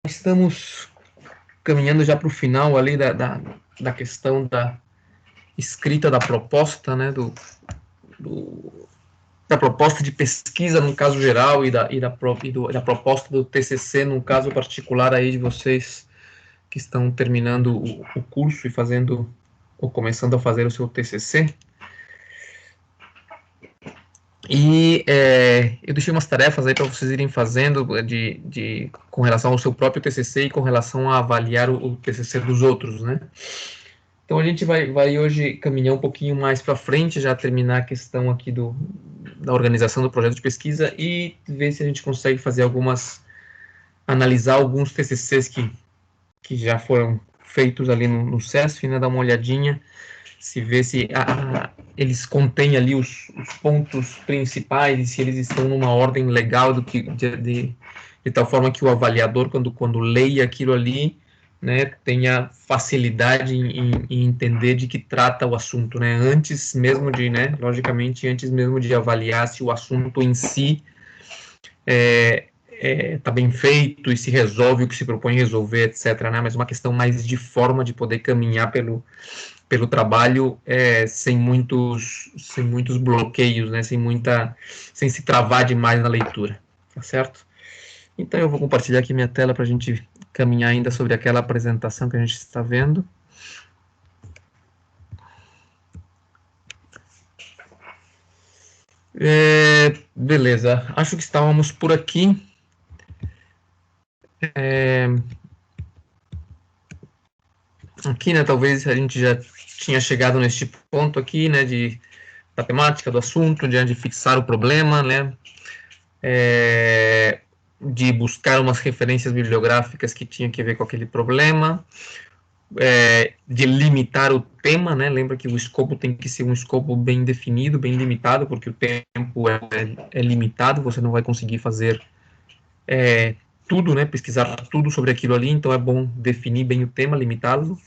estamos caminhando já para o final ali da questão da escrita da proposta, né, da proposta de pesquisa no caso geral da proposta do TCC no caso particular aí de vocês que estão terminando o curso e fazendo ou começando a fazer o seu TCC. E eu deixei umas tarefas aí para vocês irem fazendo com relação ao seu próprio TCC e com relação a avaliar o TCC dos outros, né? Então a gente vai hoje caminhar um pouquinho mais para frente, já terminar a questão aqui da organização do projeto de pesquisa e ver se a gente consegue fazer analisar alguns TCCs que já foram feitos ali no CESF, né? Dar uma olhadinha, se vê se eles contêm ali os pontos principais e se eles estão numa ordem legal de tal forma que o avaliador, quando leia aquilo ali, né, tenha facilidade em entender de que trata o assunto, né, antes mesmo de, né, logicamente, antes mesmo de avaliar se o assunto em si está bem feito e se resolve o que se propõe resolver, etc., né, mas uma questão mais de forma de poder caminhar pelo trabalho sem muitos bloqueios, né, sem se travar demais na leitura, tá certo? Então eu vou compartilhar aqui minha tela para a gente caminhar ainda sobre aquela apresentação que a gente está vendo. Beleza, acho que estávamos por aqui. Aqui, né, talvez a gente já tinha chegado neste ponto aqui, né, da temática do assunto, de fixar o problema, né, de buscar umas referências bibliográficas que tinham que ver com aquele problema, de limitar o tema, né, lembra que o escopo tem que ser um escopo bem definido, bem limitado, porque o tempo é limitado, você não vai conseguir fazer tudo, né, pesquisar tudo sobre aquilo ali, então é bom definir bem o tema, limitá-lo.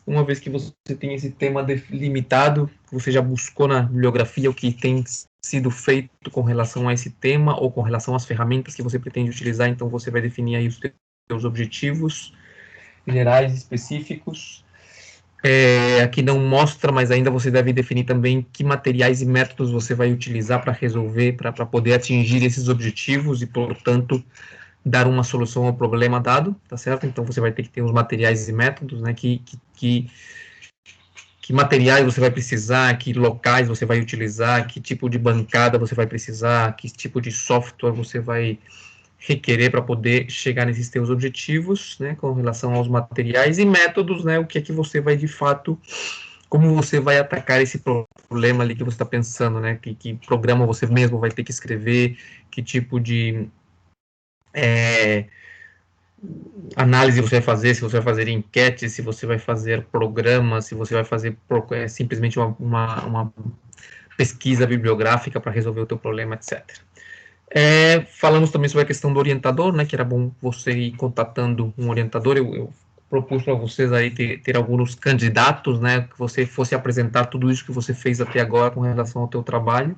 Uma vez que você tem esse tema limitado, você já buscou na bibliografia o que tem sido feito com relação a esse tema ou com relação às ferramentas que você pretende utilizar, então você vai definir aí os seus objetivos gerais específicos. Aqui não mostra, mas ainda você deve definir também que materiais e métodos você vai utilizar para resolver, para poder atingir esses objetivos e, portanto, dar uma solução ao problema dado, tá certo? Então você vai ter que ter os materiais e métodos, né? Que materiais você vai precisar, que locais você vai utilizar, que tipo de bancada você vai precisar, que tipo de software você vai requerer para poder chegar nesses teus objetivos, né, com relação aos materiais e métodos, né, o que é que você vai de fato, como você vai atacar esse problema ali que você está pensando, né, que programa você mesmo vai ter que escrever, que tipo de análise você vai fazer, se você vai fazer enquete, se você vai fazer programa, se você vai fazer simplesmente uma pesquisa bibliográfica para resolver o teu problema, etc. Falamos também sobre a questão do orientador, né, que era bom você ir contatando um orientador. Eu propus para vocês aí ter alguns candidatos, né, que você fosse apresentar tudo isso que você fez até agora com relação ao teu trabalho.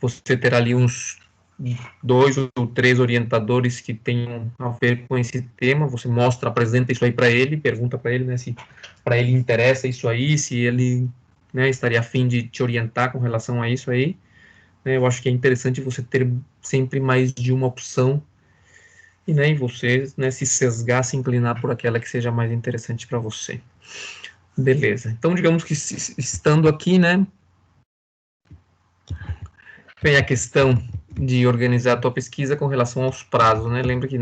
Você ter ali uns 2 ou 3 orientadores que tenham a ver com esse tema, você mostra, apresenta isso aí para ele, pergunta para ele, né, se para ele interessa isso aí, se ele, né, estaria a fim de te orientar com relação a isso aí. Eu acho que é interessante você ter sempre mais de uma opção e, né, você, né, se sesgar, se inclinar por aquela que seja mais interessante para você. Beleza. Então, digamos que estando aqui, né, vem a questão de organizar a tua pesquisa com relação aos prazos, né? Lembra que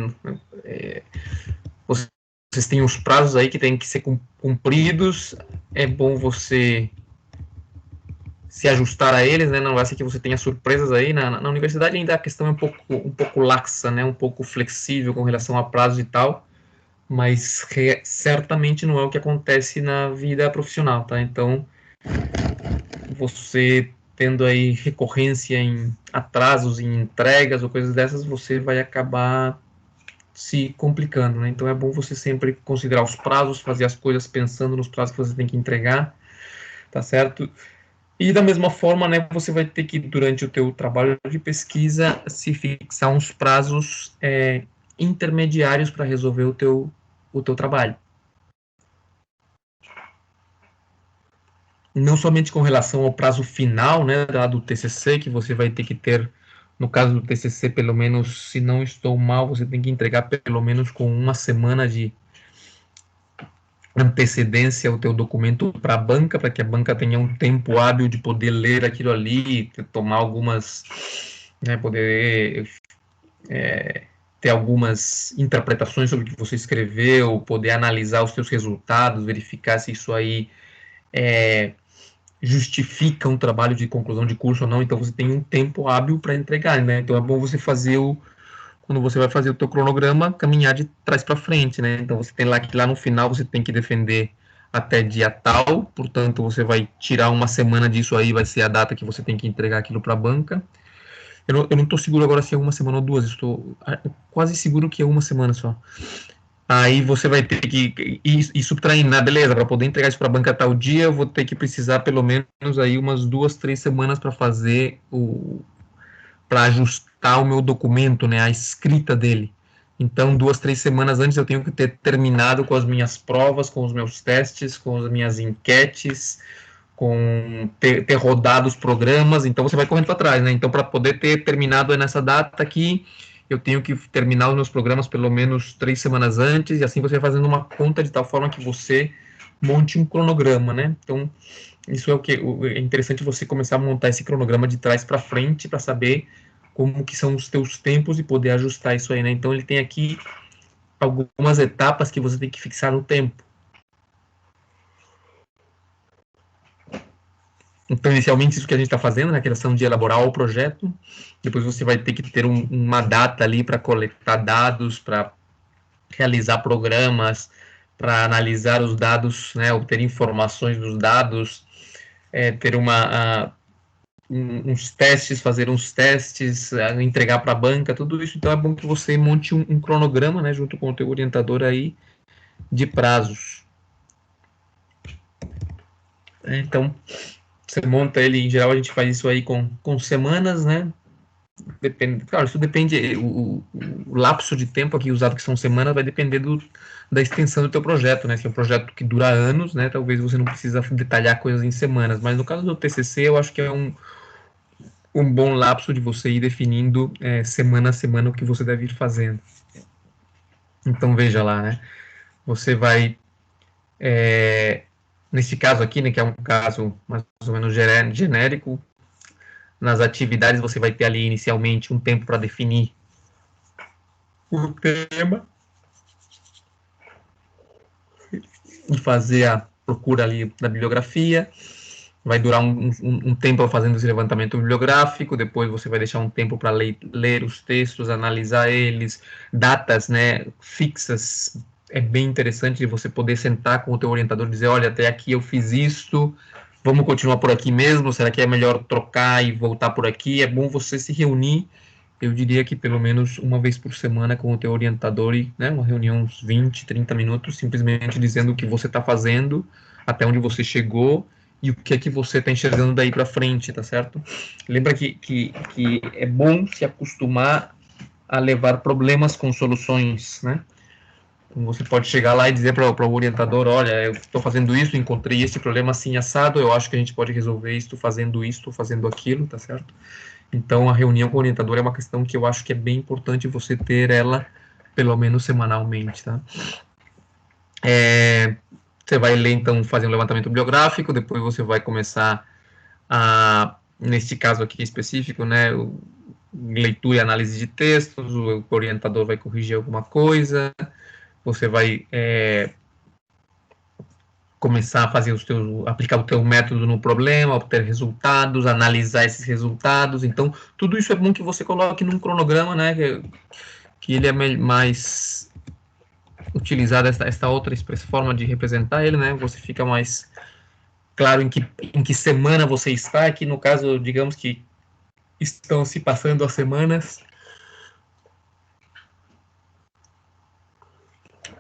vocês têm os prazos aí que têm que ser cumpridos. É bom você se ajustar a eles, né? Não vai ser que você tenha surpresas aí. Na universidade ainda a questão é um pouco laxa, né? Um pouco flexível com relação a prazos e tal, mas certamente não é o que acontece na vida profissional, tá? Então, você tendo aí recorrência em atrasos, em entregas ou coisas dessas, você vai acabar se complicando, né? Então é bom você sempre considerar os prazos, fazer as coisas pensando nos prazos que você tem que entregar, tá certo? E da mesma forma, né, você vai ter que, durante o teu trabalho de pesquisa, se fixar uns prazos intermediários para resolver o teu trabalho. Não somente com relação ao prazo final, né, do TCC, que você vai ter que ter, no caso do TCC, pelo menos, se não estou mal, você tem que entregar pelo menos com uma semana de antecedência o teu documento para a banca, para que a banca tenha um tempo hábil de poder ler aquilo ali, tomar algumas, né, poder ter algumas interpretações sobre o que você escreveu, poder analisar os seus resultados, verificar se isso aí justifica um trabalho de conclusão de curso ou não. Então você tem um tempo hábil para entregar, né? Então é bom você fazer quando você vai fazer o teu cronograma, caminhar de trás para frente, né? Então você tem lá que lá no final você tem que defender até dia tal, portanto você vai tirar uma semana disso aí, vai ser a data que você tem que entregar aquilo para a banca. Eu não estou seguro agora se é uma semana ou duas, estou quase seguro que é uma semana só. Aí você vai ter que ir subtraindo, né? Beleza, para poder entregar isso para a banca tal dia, eu vou ter que precisar pelo menos aí umas 2, 3 semanas para fazer para ajustar o meu documento, né? A escrita dele. Então, 2, 3 semanas antes eu tenho que ter terminado com as minhas provas, com os meus testes, com as minhas enquetes, com ter rodado os programas. Então você vai correndo para trás, né? Então, para poder ter terminado nessa data aqui, eu tenho que terminar os meus programas pelo menos 3 semanas antes, e assim você vai fazendo uma conta de tal forma que você monte um cronograma, né? Então, isso é o que é interessante, você começar a montar esse cronograma de trás para frente para saber como que são os teus tempos e poder ajustar isso aí, né? Então, ele tem aqui algumas etapas que você tem que fixar no tempo. Então, inicialmente, isso que a gente está fazendo, né, a questão de elaborar o projeto. Depois você vai ter que ter uma data ali para coletar dados, para realizar programas, para analisar os dados, né, obter informações dos dados, ter uns testes, fazer uns testes, entregar para a banca, tudo isso. Então, é bom que você monte um cronograma, né, junto com o teu orientador aí, de prazos. Então, você monta ele, em geral, a gente faz isso aí com semanas, né? Depende, claro, isso depende, o lapso de tempo aqui usado, que são semanas, vai depender da extensão do teu projeto, né? Se é um projeto que dura anos, né? Talvez você não precisa detalhar coisas em semanas, mas no caso do TCC, eu acho que é um bom lapso de você ir definindo semana a semana o que você deve ir fazendo. Então, veja lá, né? Você vai, nesse caso aqui, né, que é um caso mais ou menos genérico, nas atividades você vai ter ali inicialmente um tempo para definir o tema e fazer a procura ali da bibliografia. Vai durar um tempo fazendo esse levantamento bibliográfico, depois você vai deixar um tempo para ler os textos, analisar eles, datas, né, fixas. É bem interessante de você poder sentar com o teu orientador e dizer, olha, até aqui eu fiz isto, vamos continuar por aqui mesmo? Será que é melhor trocar e voltar por aqui? É bom você se reunir, eu diria que pelo menos uma vez por semana com o teu orientador, e, né, uma reunião uns 20, 30 minutos, simplesmente dizendo o que você está fazendo, até onde você chegou, e o que é que você está enxergando daí para frente, tá certo? Lembra que é bom se acostumar a levar problemas com soluções, né? Então você pode chegar lá e dizer para o orientador, olha, eu estou fazendo isso, encontrei esse problema assim assado, eu acho que a gente pode resolver isso fazendo aquilo, tá certo? Então a reunião com o orientador é uma questão que eu acho que é bem importante você ter ela pelo menos semanalmente, tá? Você vai ler, então, fazer um levantamento bibliográfico, depois você vai começar neste caso aqui específico, né, leitura e análise de textos, o orientador vai corrigir alguma coisa, você vai começar a fazer aplicar o teu método no problema, obter resultados, analisar esses resultados. Então, tudo isso é bom que você coloque num cronograma, né, que ele é mais utilizado, esta outra forma de representar ele, né, você fica mais claro em que semana você está. Aqui no caso, digamos que estão se passando as semanas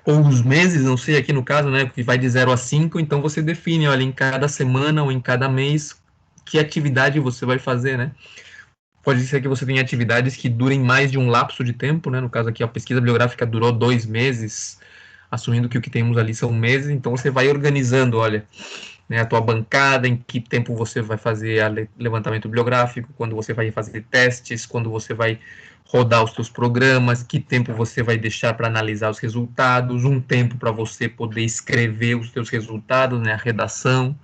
ou os meses, não sei, aqui no caso, né, que vai de 0 a 5, então você define, olha, em cada semana ou em cada mês, que atividade você vai fazer, né? Pode ser que você tenha atividades que durem mais de um lapso de tempo, né? No caso aqui, a pesquisa bibliográfica durou 2 meses, assumindo que o que temos ali são meses, então você vai organizando, olha, né, a tua bancada, em que tempo você vai fazer levantamento bibliográfico, quando você vai fazer testes, quando você vai rodar os seus programas, que tempo você vai deixar para analisar os resultados, um tempo para você poder escrever os seus resultados, né, a redação,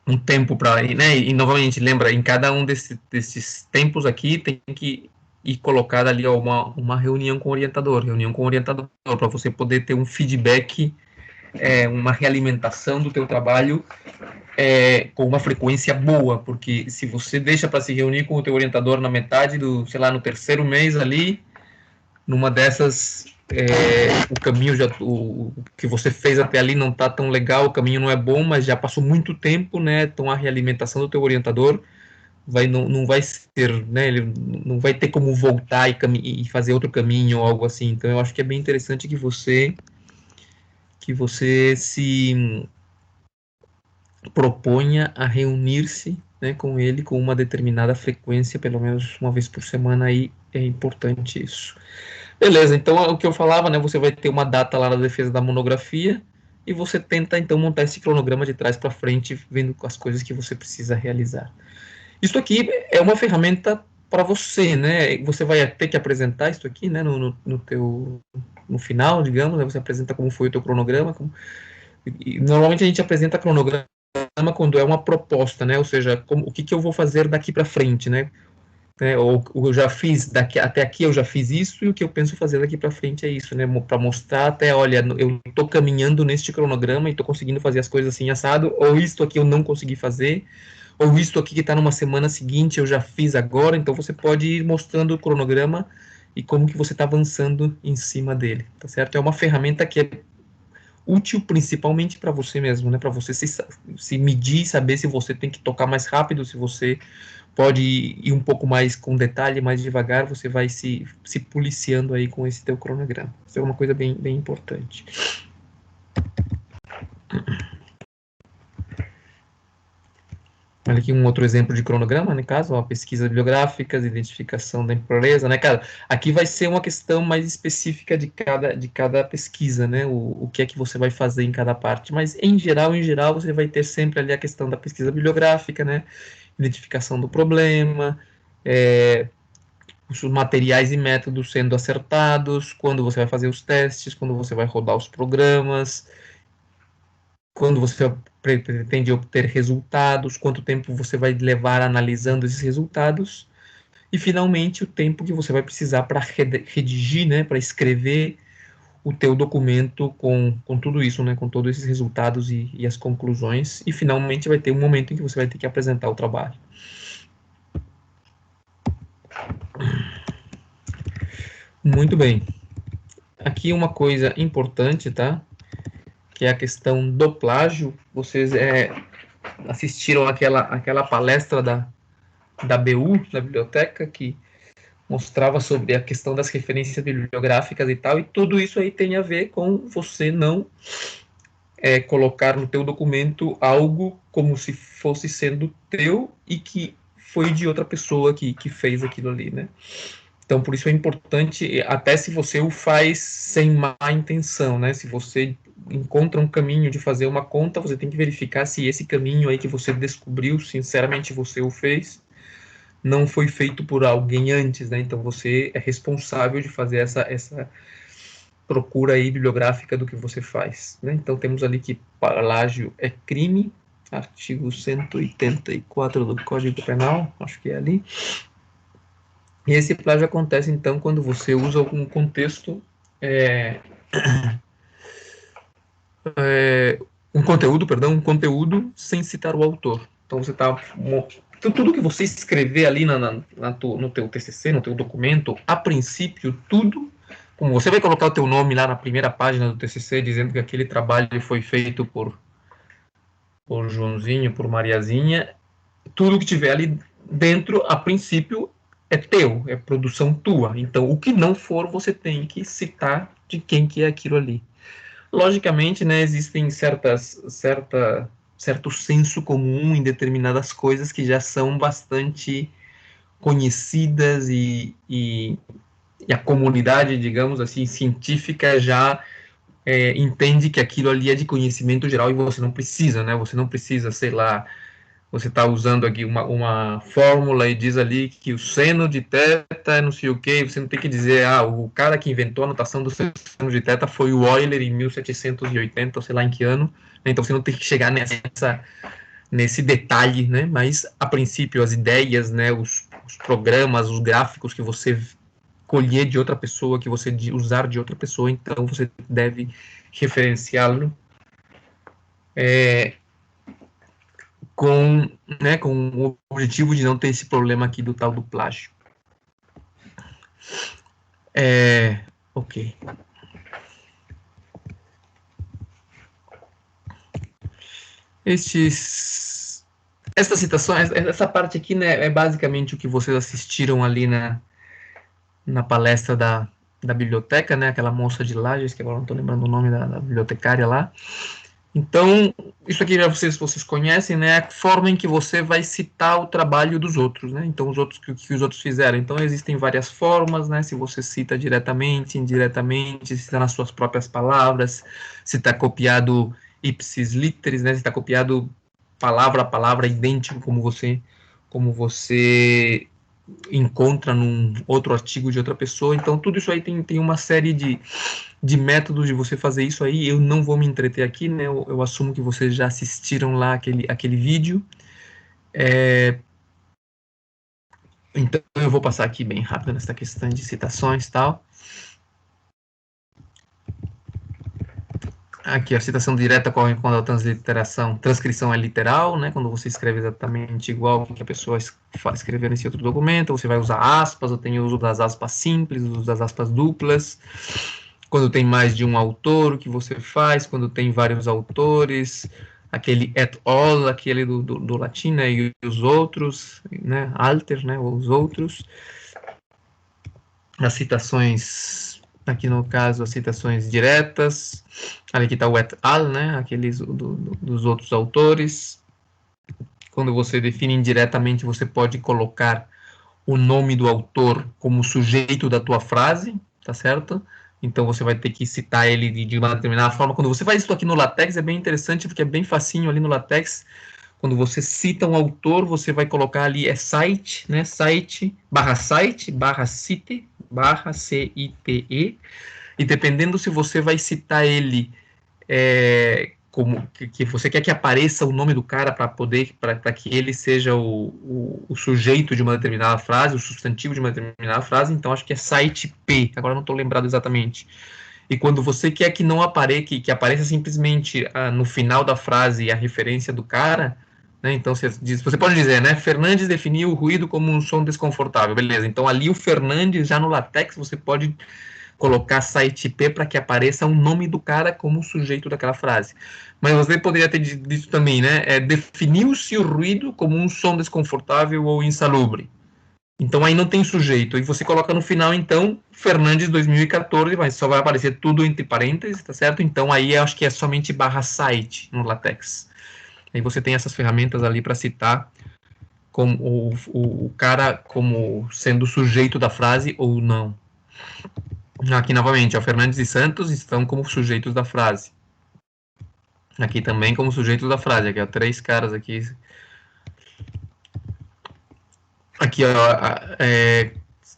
um tempo para, né, e novamente, lembra, em cada um desses tempos aqui tem que ir colocada ali ó, uma reunião com o orientador, para você poder ter um feedback, uma realimentação do teu trabalho com uma frequência boa, porque se você deixa para se reunir com o teu orientador na metade do, sei lá, no terceiro mês ali, numa dessas, o caminho o que você fez até ali não está tão legal, o caminho não é bom, mas já passou muito tempo, né? Então a realimentação do teu orientador não vai ser, né? Ele não vai ter como voltar e fazer outro caminho ou algo assim. Então eu acho que é bem interessante que você se proponha a reunir-se, né, com ele com uma determinada frequência, pelo menos uma vez por semana, aí é importante isso. Beleza, então o que eu falava, né, você vai ter uma data lá na defesa da monografia e você tenta então montar esse cronograma de trás para frente, vendo as coisas que você precisa realizar. Isso aqui é uma ferramenta para você, né? Você vai ter que apresentar isso aqui, né, no final, digamos, né, você apresenta como foi o teu cronograma. E normalmente a gente apresenta cronograma quando é uma proposta, né? Ou seja, o que eu vou fazer daqui para frente, né? Ou eu já fiz até aqui eu já fiz isso e o que eu penso fazer daqui para frente é isso, né? Para mostrar até, olha, eu estou caminhando neste cronograma e estou conseguindo fazer as coisas assim assado, ou isto aqui eu não consegui fazer, ou isto aqui que está numa semana seguinte eu já fiz agora. Então você pode ir mostrando o cronograma e como que você está avançando em cima dele, tá certo? É uma ferramenta que é útil principalmente para você mesmo, né? Para você se medir, saber se você tem que tocar mais rápido, se você pode ir um pouco mais com detalhe, mais devagar, você vai se policiando aí com esse teu cronograma. Isso é uma coisa bem, bem importante. Olha aqui um outro exemplo de cronograma, no caso, ó, pesquisas bibliográficas, identificação da empresa, né, cara? Aqui vai ser uma questão mais específica de cada pesquisa, né? O que é que você vai fazer em cada parte. Mas, em geral, você vai ter sempre ali a questão da pesquisa bibliográfica, né? Identificação do problema, os materiais e métodos sendo acertados, quando você vai fazer os testes, quando você vai rodar os programas, quando você pretende obter resultados, quanto tempo você vai levar analisando esses resultados, e finalmente o tempo que você vai precisar para redigir, né, para escrever o teu documento com tudo isso, né, com todos esses resultados e as conclusões, e finalmente vai ter um momento em que você vai ter que apresentar o trabalho. Muito bem. Aqui uma coisa importante, tá? Que é a questão do plágio. Vocês assistiram aquela palestra da BU, da biblioteca, que mostrava sobre a questão das referências bibliográficas e tal, e tudo isso aí tem a ver com você não colocar no teu documento algo como se fosse sendo teu e que foi de outra pessoa que fez aquilo ali, né? Então, por isso é importante, até se você o faz sem má intenção, né? Se você encontra um caminho de fazer uma conta, você tem que verificar se esse caminho aí que você descobriu, sinceramente você o fez, não foi feito por alguém antes, né? Então, você é responsável de fazer essa procura aí bibliográfica do que você faz, né? Então, temos ali que plágio é crime, artigo 184 do Código Penal, acho que é ali. E esse plágio acontece, então, quando você usa algum contexto, um conteúdo sem citar o autor. Então, você está... Então, tudo que você escrever ali no teu TCC, no teu documento, a princípio, tudo, como você vai colocar o teu nome lá na primeira página do TCC, dizendo que aquele trabalho foi feito por Joãozinho, por Mariazinha, tudo que tiver ali dentro, a princípio, é teu, é produção tua. Então, o que não for, você tem que citar de quem que é aquilo ali. Logicamente, né, existem certo senso comum em determinadas coisas que já são bastante conhecidas e a comunidade, digamos assim, científica já entende que aquilo ali é de conhecimento geral e você não precisa, né? Você não precisa, sei lá, você está usando aqui uma fórmula e diz ali que o seno de teta é não sei o quê, você não tem que dizer, o cara que inventou a notação do seno de teta foi o Euler em 1780, ou sei lá em que ano, então você não tem que chegar nesse detalhe, né? Mas, a princípio, as ideias, né, os programas, os gráficos que você colher de outra pessoa, que você usar de outra pessoa, então você deve referenciá-lo com o objetivo de não ter esse problema aqui do tal do plágio. Ok. Essas citações, essa parte aqui, né, é basicamente o que vocês assistiram ali na palestra da biblioteca, né, aquela moça de Lages, que agora não estou lembrando o nome da bibliotecária lá. Então, isso aqui já vocês conhecem, né? A forma em que você vai citar o trabalho dos outros, né? Então, os outros que os outros fizeram. Então, existem várias formas, né? Se você cita diretamente, indiretamente, cita nas suas próprias palavras, se está copiado ipsis literis, né? Se está copiado palavra a palavra, idêntico como você encontra num outro artigo de outra pessoa. Então, tudo isso aí tem uma série de métodos de você fazer isso aí. Eu não vou me entreter aqui, né? Eu assumo que vocês já assistiram lá aquele vídeo. Então, eu vou passar aqui bem rápido nessa questão de citações e tal. Aqui, a citação direta ocorre quando a transcrição é literal, né? Quando você escreve exatamente igual que a pessoa escreveu nesse outro documento, você vai usar aspas, eu tenho o uso das aspas simples, o uso das aspas duplas. Quando tem mais de um autor, o que você faz? Quando tem vários autores, aquele et al, aquele do latim, né? E os outros, né? Alter, né? Os outros. As citações, aqui no caso, as citações diretas. Ali que está o et al, né? Aqueles dos outros autores. Quando você define indiretamente, você pode colocar o nome do autor como sujeito da tua frase, tá certo? Então você vai ter que citar ele de uma determinada forma. Quando você faz isso aqui no LaTeX, é bem interessante, porque é bem facinho ali no LaTeX. Quando você cita um autor, você vai colocar ali, site, né? Site, barra cite, barra C-I-T-E. E dependendo se você vai citar ele como que você quer que apareça o nome do cara para que ele seja o sujeito de uma determinada frase, o substantivo de uma determinada frase, então acho que é site P, agora não estou lembrado exatamente. E quando você quer que não apareça, que apareça simplesmente no final da frase a referência do cara, né, então você pode dizer, né, Fernandes definiu o ruído como um som desconfortável, beleza, então ali o Fernandes, já no LaTeX, você pode colocar site P para que apareça o nome do cara como sujeito daquela frase. Mas você poderia ter dito também, né? Definiu-se o ruído como um som desconfortável ou insalubre. Então aí não tem sujeito. E você coloca no final, então, Fernandes 2014, mas só vai aparecer tudo entre parênteses, tá certo? Então aí eu acho que é somente barra site no LaTeX. Aí você tem essas ferramentas ali para citar como o cara como sendo sujeito da frase ou não. Aqui, novamente, Fernandes e Santos estão como sujeitos da frase. Aqui também como sujeitos da frase. Aqui, três caras aqui. Aqui,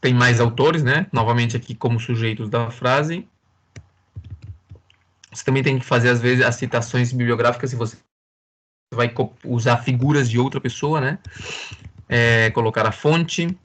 tem mais autores, né? Novamente aqui como sujeitos da frase. Você também tem que fazer, às vezes, as citações bibliográficas, se você vai usar figuras de outra pessoa, né? Colocar a fonte.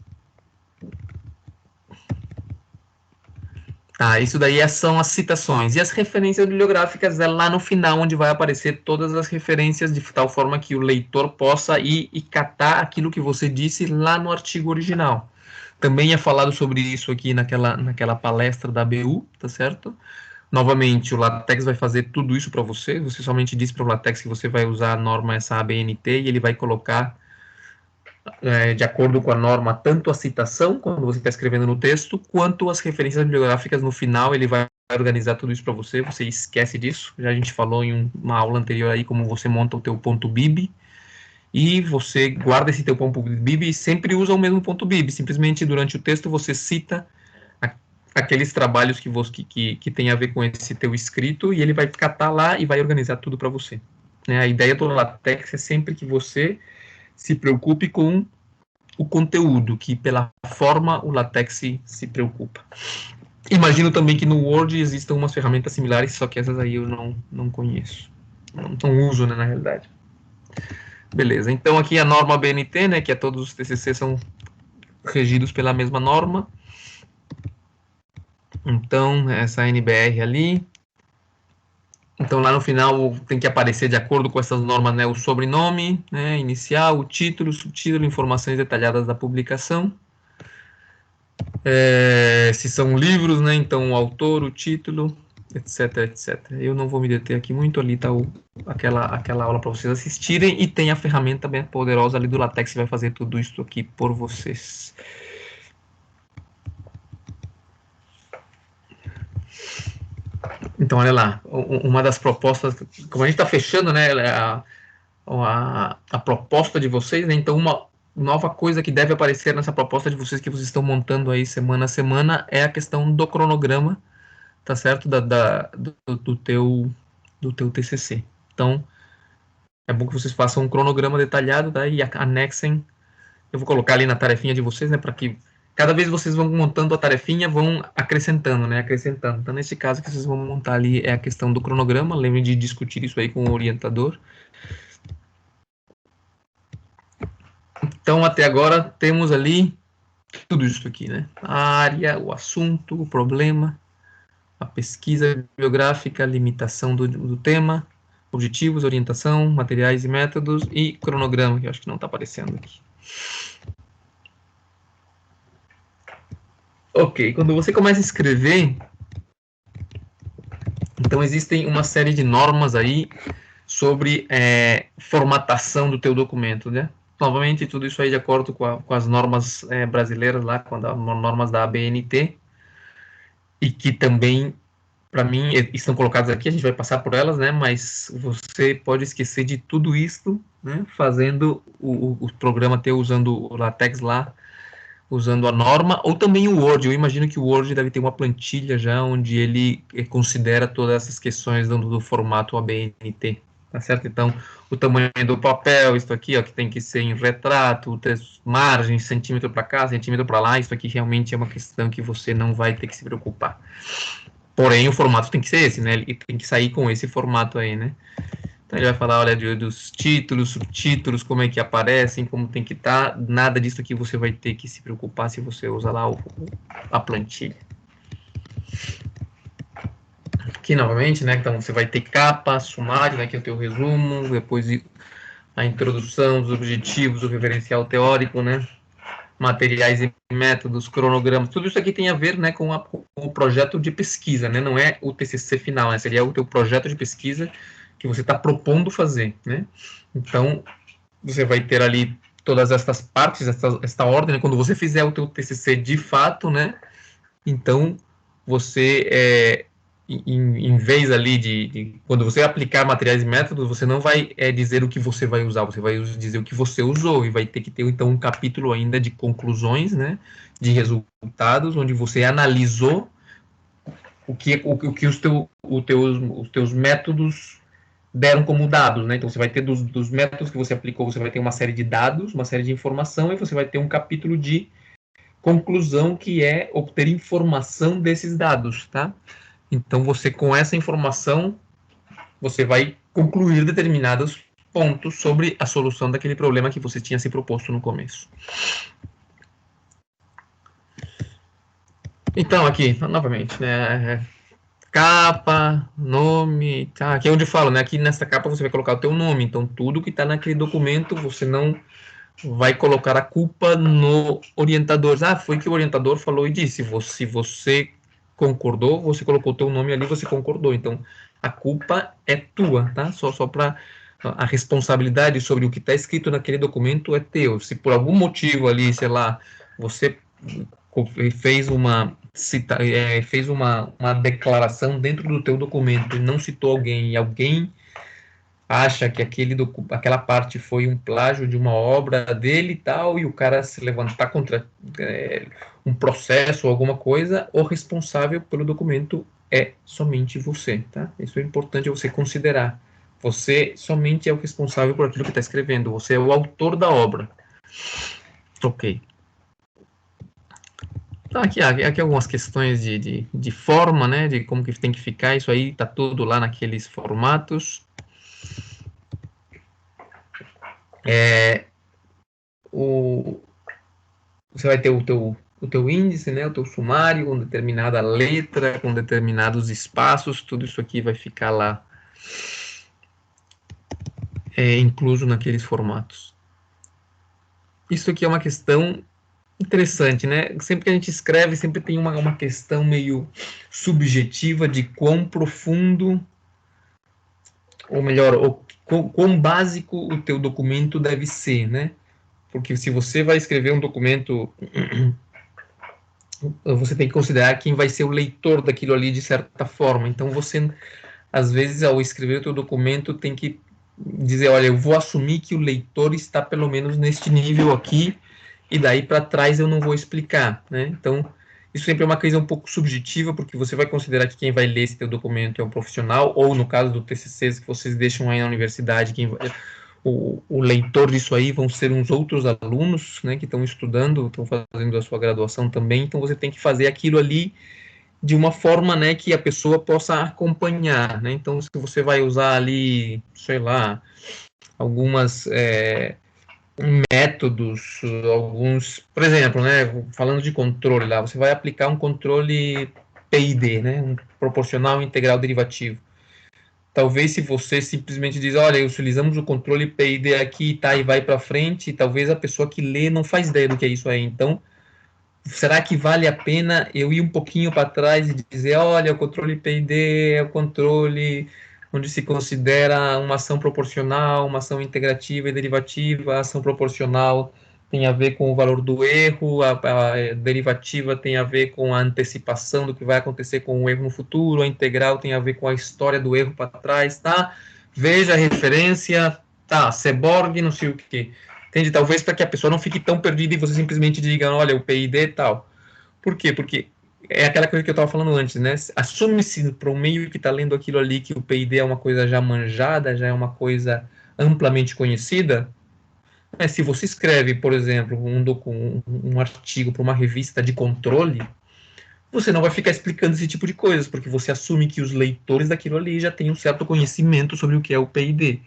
Isso daí são as citações. E as referências bibliográficas é lá no final, onde vai aparecer todas as referências, de tal forma que o leitor possa ir e catar aquilo que você disse lá no artigo original. Também é falado sobre isso aqui naquela palestra da ABU, tá certo? Novamente, o LaTeX vai fazer tudo isso para você. Você somente diz para o LaTeX que você vai usar a norma essa ABNT e ele vai colocar de acordo com a norma, tanto a citação, quando você está escrevendo no texto, quanto as referências bibliográficas no final, ele vai organizar tudo isso para você esquece disso, já a gente falou em uma aula anterior aí como você monta o teu ponto .bib, e você guarda esse teu ponto .bib e sempre usa o mesmo ponto .bib, simplesmente durante o texto você cita aqueles trabalhos que tem a ver com esse teu escrito, e ele vai catar lá e vai organizar tudo para você. A ideia do LaTeX é sempre que você se preocupe com o conteúdo, que pela forma o LaTeX se preocupa. Imagino também que no Word existam umas ferramentas similares, só que essas aí eu não conheço. Não uso, né, na realidade. Beleza, então aqui a norma BNT, né, que é todos os TCC são regidos pela mesma norma. Então, essa NBR ali. Então, lá no final tem que aparecer de acordo com essas normas, né, o sobrenome, né, inicial, o título, subtítulo, informações detalhadas da publicação. Se são livros, né, então o autor, o título, etc, etc. Eu não vou me deter aqui muito, ali está aquela aula para vocês assistirem, e tem a ferramenta bem poderosa ali do LaTeX que vai fazer tudo isso aqui por vocês. Então, olha lá, uma das propostas, como a gente está fechando, né, a proposta de vocês, né, então uma nova coisa que deve aparecer nessa proposta de vocês que vocês estão montando aí semana a semana é a questão do cronograma, tá certo, do teu TCC. Então, é bom que vocês façam um cronograma detalhado, tá, e anexem. Eu vou colocar ali na tarefinha de vocês, né, para que cada vez vocês vão montando a tarefinha, vão acrescentando, né, acrescentando. Então, nesse caso que vocês vão montar ali é a questão do cronograma, lembrem de discutir isso aí com o orientador. Então, até agora, temos ali tudo isso aqui, né, a área, o assunto, o problema, a pesquisa bibliográfica, limitação do tema, objetivos, orientação, materiais e métodos, e cronograma, que eu acho que não está aparecendo aqui. Ok, quando você começa a escrever, então existem uma série de normas aí sobre formatação do teu documento, né? Novamente, tudo isso aí de acordo com as normas brasileiras lá, com as normas da ABNT, e que também, para mim, estão colocadas aqui, a gente vai passar por elas, né? Mas você pode esquecer de tudo isso, né? Fazendo o programa teu usando o LaTeX lá, usando a norma, ou também o Word. Eu imagino que o Word deve ter uma plantilha já onde ele considera todas essas questões do formato ABNT, tá certo? Então, o tamanho do papel, isso aqui, ó, que tem que ser em retrato, margem, centímetro para cá, centímetro para lá, isso aqui realmente é uma questão que você não vai ter que se preocupar. Porém, o formato tem que ser esse, né? Ele tem que sair com esse formato aí, né? Então, ele vai falar, olha, dos títulos, subtítulos, como é que aparecem, como tem que estar. Nada disso aqui você vai ter que se preocupar se você usa lá a plantilha. Aqui, novamente, né, então você vai ter capa, sumário, né, que é o teu resumo, depois a introdução, os objetivos, o referencial teórico, né, materiais e métodos, cronogramas, tudo isso aqui tem a ver, né, com o projeto de pesquisa, né, não é o TCC final, né, seria o teu projeto de pesquisa que você está propondo fazer, né? Então, você vai ter ali todas estas partes, esta ordem, né? Quando você fizer o teu TCC de fato, né? Então, você, em vez ali quando você aplicar materiais e métodos, você não vai dizer o que você vai usar, você vai dizer o que você usou, e vai ter que ter, então, um capítulo ainda de conclusões, né? De resultados, onde você analisou o que os teus métodos deram como dados, né? Então você vai ter dos métodos que você aplicou, você vai ter uma série de dados, uma série de informação, e você vai ter um capítulo de conclusão, que é obter informação desses dados, tá? Então você, com essa informação, você vai concluir determinados pontos sobre a solução daquele problema que você tinha se proposto no começo. Então aqui, novamente, né? Capa, nome, tá? Aqui é onde eu falo, né? Aqui nessa capa você vai colocar o teu nome, então tudo que está naquele documento você não vai colocar a culpa no orientador. Ah, foi que o orientador falou e disse. Se você concordou, você colocou o teu nome ali, você concordou. Então a culpa é tua, tá? Só para a responsabilidade sobre o que está escrito naquele documento é teu. Se por algum motivo ali, sei lá, você fez fez uma declaração dentro do teu documento e não citou alguém, e alguém acha que aquela parte foi um plágio de uma obra dele e tal, e o cara se levantar contra um processo ou alguma coisa, o responsável pelo documento é somente você, tá? Isso é importante você considerar. Você somente é o responsável por aquilo que está escrevendo, você é o autor da obra. Ok. Então, aqui algumas questões de forma, né, de como que tem que ficar, isso aí tá tudo lá naqueles formatos. Você vai ter o teu índice, né, o teu sumário, com determinada letra, com determinados espaços, tudo isso aqui vai ficar lá incluso naqueles formatos. Isso aqui é uma questão interessante, né? Sempre que a gente escreve, sempre tem uma questão meio subjetiva de quão profundo, ou melhor, quão básico o teu documento deve ser, né? Porque se você vai escrever um documento, você tem que considerar quem vai ser o leitor daquilo ali de certa forma. Então você, às vezes, ao escrever o teu documento, tem que dizer, olha, eu vou assumir que o leitor está pelo menos neste nível aqui, e daí para trás eu não vou explicar, né? Então, isso sempre é uma coisa um pouco subjetiva, porque você vai considerar que quem vai ler esse teu documento é um profissional, ou no caso do TCC que vocês deixam aí na universidade, o leitor disso aí vão ser uns outros alunos, né, que estão estudando, estão fazendo a sua graduação também, então você tem que fazer aquilo ali de uma forma, né, que a pessoa possa acompanhar, né? Então, se você vai usar ali, sei lá, algumas métodos, alguns, por exemplo, né, falando de controle lá, você vai aplicar um controle PID, né, um proporcional integral derivativo. Talvez se você simplesmente diz, olha, utilizamos o controle PID aqui, tá, e vai para frente, talvez a pessoa que lê não faz ideia do que é isso aí. Então, será que vale a pena eu ir um pouquinho para trás e dizer, olha, o controle PID é o controle onde se considera uma ação proporcional, uma ação integrativa e derivativa, a ação proporcional tem a ver com o valor do erro, a derivativa tem a ver com a antecipação do que vai acontecer com o erro no futuro, a integral tem a ver com a história do erro para trás, tá? Veja a referência, tá, Seborg, não sei o que. Entende? Talvez para que a pessoa não fique tão perdida e você simplesmente diga, olha, o PID e tal. Por quê? Porque é aquela coisa que eu estava falando antes, né? Assume-se para o meio que está lendo aquilo ali que o PID é uma coisa já manjada, já é uma coisa amplamente conhecida. Se você escreve, por exemplo, um artigo para uma revista de controle, você não vai ficar explicando esse tipo de coisas, porque você assume que os leitores daquilo ali já têm um certo conhecimento sobre o que é o PID.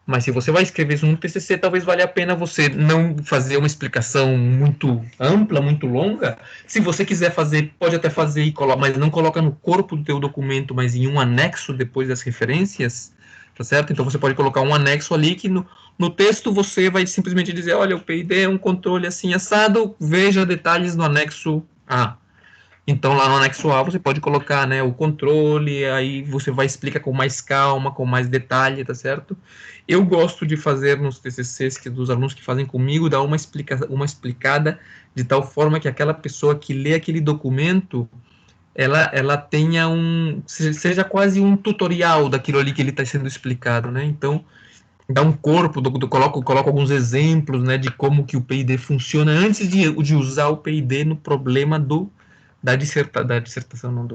Mas se você vai escrever isso no TCC, talvez valha a pena você não fazer uma explicação muito ampla, muito longa. Se você quiser fazer, pode até fazer, mas não coloca no corpo do teu documento, mas em um anexo depois das referências, tá certo? Então você pode colocar um anexo ali que no texto você vai simplesmente dizer, olha, o PID é um controle assim assado, veja detalhes no anexo A. Então, lá no anexo A, você pode colocar, né, o controle, aí você vai explicar com mais calma, com mais detalhe, tá certo? Eu gosto de fazer nos TCCs dos alunos que fazem comigo, dar uma explicada de tal forma que aquela pessoa que lê aquele documento, ela tenha seja quase um tutorial daquilo ali que ele está sendo explicado, né? Então, dá um corpo, coloco alguns exemplos, né, de como que o PID funciona antes de usar o PID no problema da dissertação, não,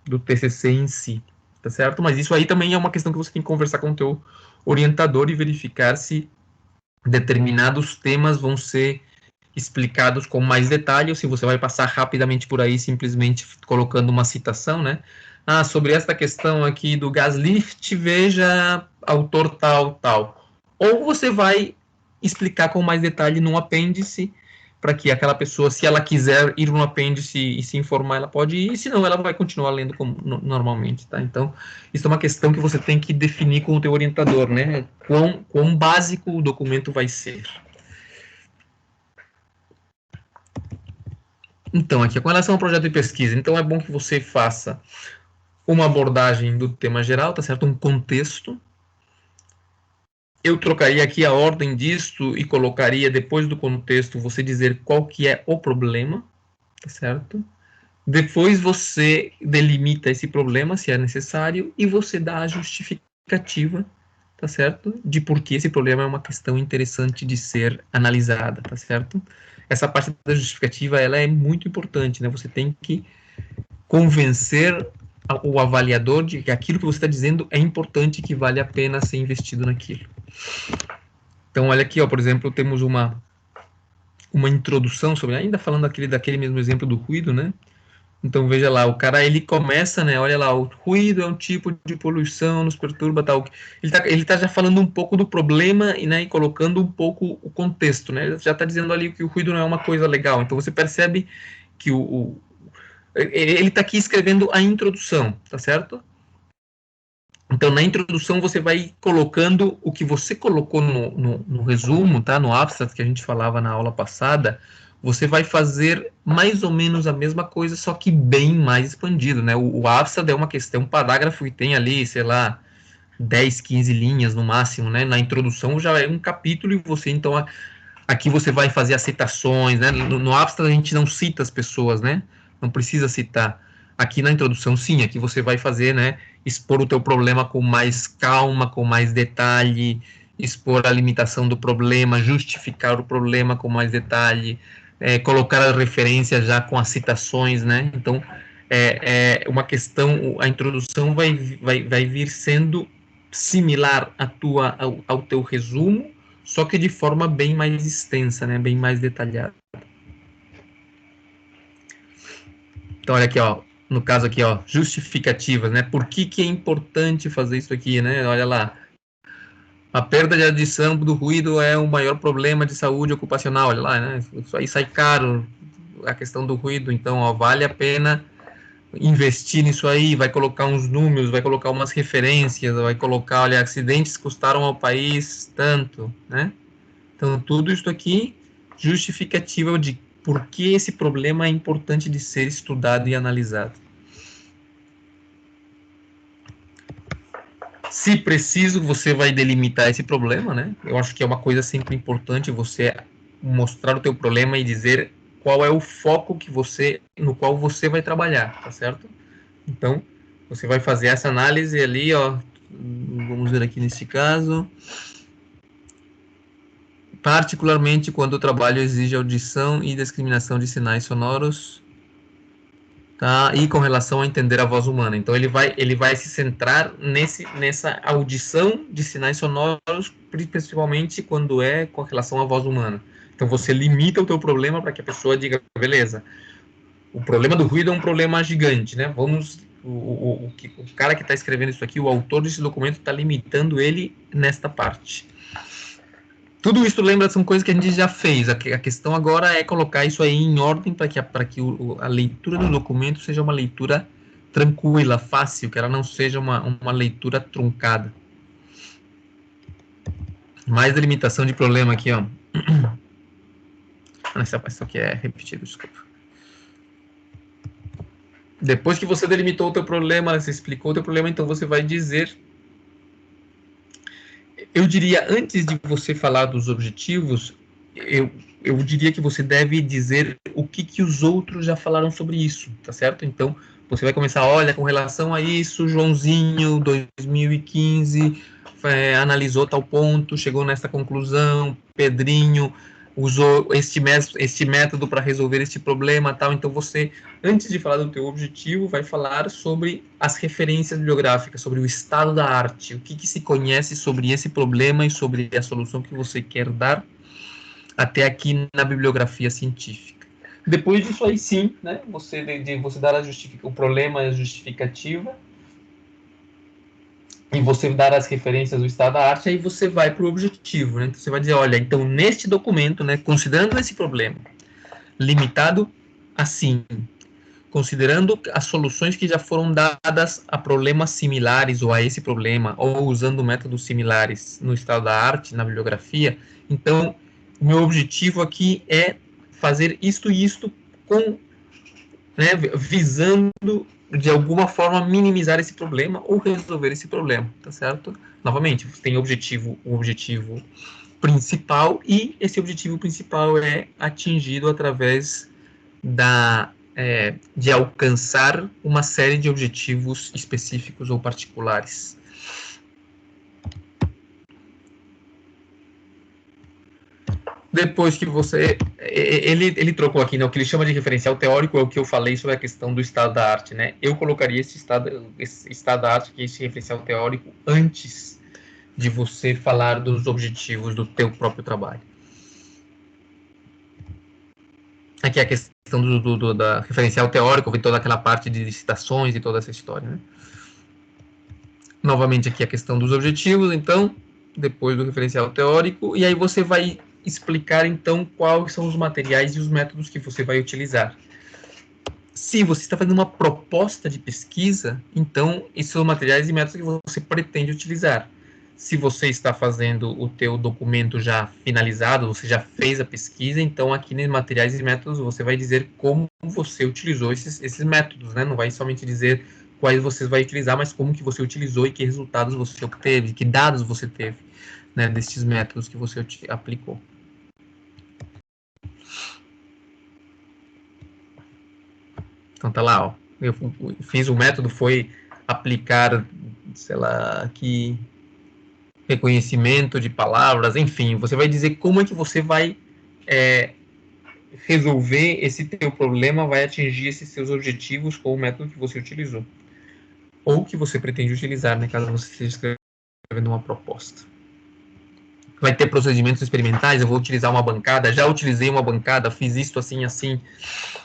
do TCC em si, tá certo? Mas isso aí também é uma questão que você tem que conversar com o teu orientador e verificar se determinados temas vão ser explicados com mais detalhe ou se você vai passar rapidamente por aí simplesmente colocando uma citação, né? Ah, sobre esta questão aqui do gas lift, veja autor tal, tal. Ou você vai explicar com mais detalhe num apêndice para que aquela pessoa, se ela quiser ir no apêndice e se informar, ela pode ir, senão ela vai continuar lendo como normalmente, tá? Então, isso é uma questão que você tem que definir com o teu orientador, né? Quão básico o documento vai ser. Então, aqui, com relação ao projeto de pesquisa, então é bom que você faça uma abordagem do tema geral, tá certo? Um contexto. Eu trocaria aqui a ordem disto e colocaria depois do contexto você dizer qual que é o problema, tá certo? Depois você delimita esse problema, se é necessário, e você dá a justificativa, tá certo? De por que esse problema é uma questão interessante de ser analisada, tá certo? Essa parte da justificativa, ela é muito importante, né? Você tem que convencer o avaliador de que aquilo que você está dizendo é importante e que vale a pena ser investido naquilo. Então, olha aqui, ó, por exemplo, temos uma introdução sobre, ainda falando daquele mesmo exemplo do ruído, né? Então, veja lá, o cara, ele começa, né, olha lá, o ruído é um tipo de poluição, nos perturba, tal. Ele tá já falando um pouco do problema, e, né, e colocando um pouco o contexto, né? Ele já está dizendo ali que o ruído não é uma coisa legal. Então, você percebe que ele está aqui escrevendo a introdução, tá certo? Então, na introdução, você vai colocando o que você colocou no resumo, tá? No abstract que a gente falava na aula passada, você vai fazer mais ou menos a mesma coisa, só que bem mais expandido, né? O abstract é uma questão, um parágrafo que tem ali, sei lá, 10, 15 linhas no máximo, né? Na introdução já é um capítulo e você, então, aqui você vai fazer as citações, né? No abstract a gente não cita as pessoas, né? Não precisa citar. Aqui na introdução, sim, aqui você vai fazer, né? Expor o teu problema com mais calma, com mais detalhe, expor a limitação do problema, justificar o problema com mais detalhe, colocar as referências já com as citações, né? Então, é uma questão, a introdução vai vir sendo similar ao teu resumo, só que de forma bem mais extensa, né? Bem mais detalhada. Então, olha aqui, ó. No caso aqui, ó, justificativas, né? Por que é importante fazer isso aqui, né? Olha lá. A perda de adição do ruído é o maior problema de saúde ocupacional. Olha lá, né? Isso aí sai caro, a questão do ruído. Então, ó, vale a pena investir nisso aí, vai colocar uns números, vai colocar umas referências, vai colocar, olha, acidentes custaram ao país tanto, né? Então, tudo isso aqui justificativa de por que esse problema é importante de ser estudado e analisado. Se preciso, você vai delimitar esse problema, né? Eu acho que é uma coisa sempre importante você mostrar o teu problema e dizer qual é o foco no qual você vai trabalhar, tá certo? Então, você vai fazer essa análise ali, ó, vamos ver aqui nesse caso, particularmente quando o trabalho exige audição e discriminação de sinais sonoros, tá? E com relação a entender a voz humana. Então ele vai se centrar nessa audição de sinais sonoros, principalmente quando é com relação à voz humana. Então você limita o teu problema para que a pessoa diga, beleza, o problema do ruído é um problema gigante, né? O cara que está escrevendo isso aqui, o autor desse documento, está limitando ele nesta parte. Tudo isso, lembra, são coisas que a gente já fez. A questão agora é colocar isso aí em ordem para que a leitura do documento seja uma leitura tranquila, fácil, que ela não seja uma leitura truncada. Mais delimitação de problema aqui, ó. Isso aqui é repetido, desculpa. Depois que você delimitou o teu problema, você explicou o teu problema, então você vai dizer... Eu diria, antes de você falar dos objetivos, eu diria que você deve dizer o que os outros já falaram sobre isso, tá certo? Então, você vai começar, olha, com relação a isso, Joãozinho, 2015, analisou tal ponto, chegou nessa conclusão, Pedrinho usou este método para resolver este problema, tal. Então, você, antes de falar do teu objetivo, vai falar sobre as referências bibliográficas, sobre o estado da arte, o que se conhece sobre esse problema e sobre a solução que você quer dar até aqui na bibliografia científica. Depois disso aí sim, né, você dar o problema, a justificativa, e você dar as referências do estado da arte, aí você vai para o objetivo, né? Então você vai dizer, olha, então neste documento, né, considerando esse problema, limitado assim, considerando as soluções que já foram dadas a problemas similares ou a esse problema, ou usando métodos similares no estado da arte, na bibliografia, então o meu objetivo aqui é fazer isto e isto com, né, visando de alguma forma minimizar esse problema ou resolver esse problema, tá certo? Novamente, você tem um objetivo principal e esse objetivo principal é atingido através de alcançar uma série de objetivos específicos ou particulares. depois que você... Ele trocou aqui, né? O que ele chama de referencial teórico é o que eu falei sobre a questão do estado da arte, né? Eu colocaria esse estado da arte, que é esse referencial teórico, antes de você falar dos objetivos do teu próprio trabalho. Aqui é a questão da referencial teórico, vem toda aquela parte de citações e toda essa história, né? Novamente aqui a questão dos objetivos, então, depois do referencial teórico, e aí você vai explicar, então, quais são os materiais e os métodos que você vai utilizar. Se você está fazendo uma proposta de pesquisa, então, esses são materiais e métodos que você pretende utilizar. Se você está fazendo o teu documento já finalizado, você já fez a pesquisa, então aqui nos materiais e métodos você vai dizer como você utilizou esses métodos, né? Não vai somente dizer quais você vai utilizar, mas como que você utilizou e que resultados você obteve, que dados você teve, né, desses métodos que você aplicou. Então tá lá, ó. Eu fiz o método, foi aplicar, sei lá, aqui reconhecimento de palavras, enfim, você vai dizer como é que você vai resolver esse teu problema, vai atingir esses seus objetivos com o método que você utilizou. Ou que você pretende utilizar, né, caso você esteja escrevendo uma proposta. Vai ter procedimentos experimentais, eu vou utilizar uma bancada, já utilizei uma bancada, fiz isto assim, assim,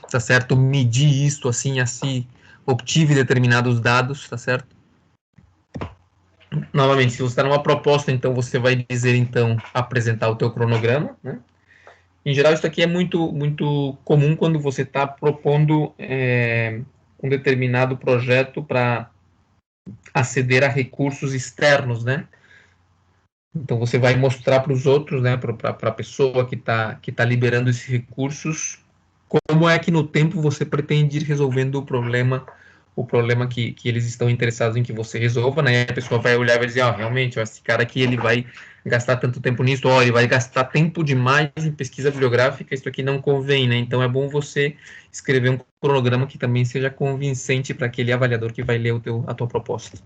tá certo? Medi isto assim, assim, obtive determinados dados, tá certo? Novamente, se você está numa proposta, então você vai dizer, então, apresentar o teu cronograma, né? Em geral, isso aqui é muito comum quando você está propondo um determinado projeto para aceder a recursos externos, né? Então, você vai mostrar para os outros, né, para a pessoa que tá liberando esses recursos, como é que no tempo você pretende ir resolvendo o problema que eles estão interessados em que você resolva, né? A pessoa vai olhar e vai dizer, realmente, esse cara aqui, ele vai gastar tanto tempo nisso, ele vai gastar tempo demais em pesquisa bibliográfica, isso aqui não convém, né? Então, é bom você escrever um cronograma que também seja convincente para aquele avaliador que vai ler a tua proposta.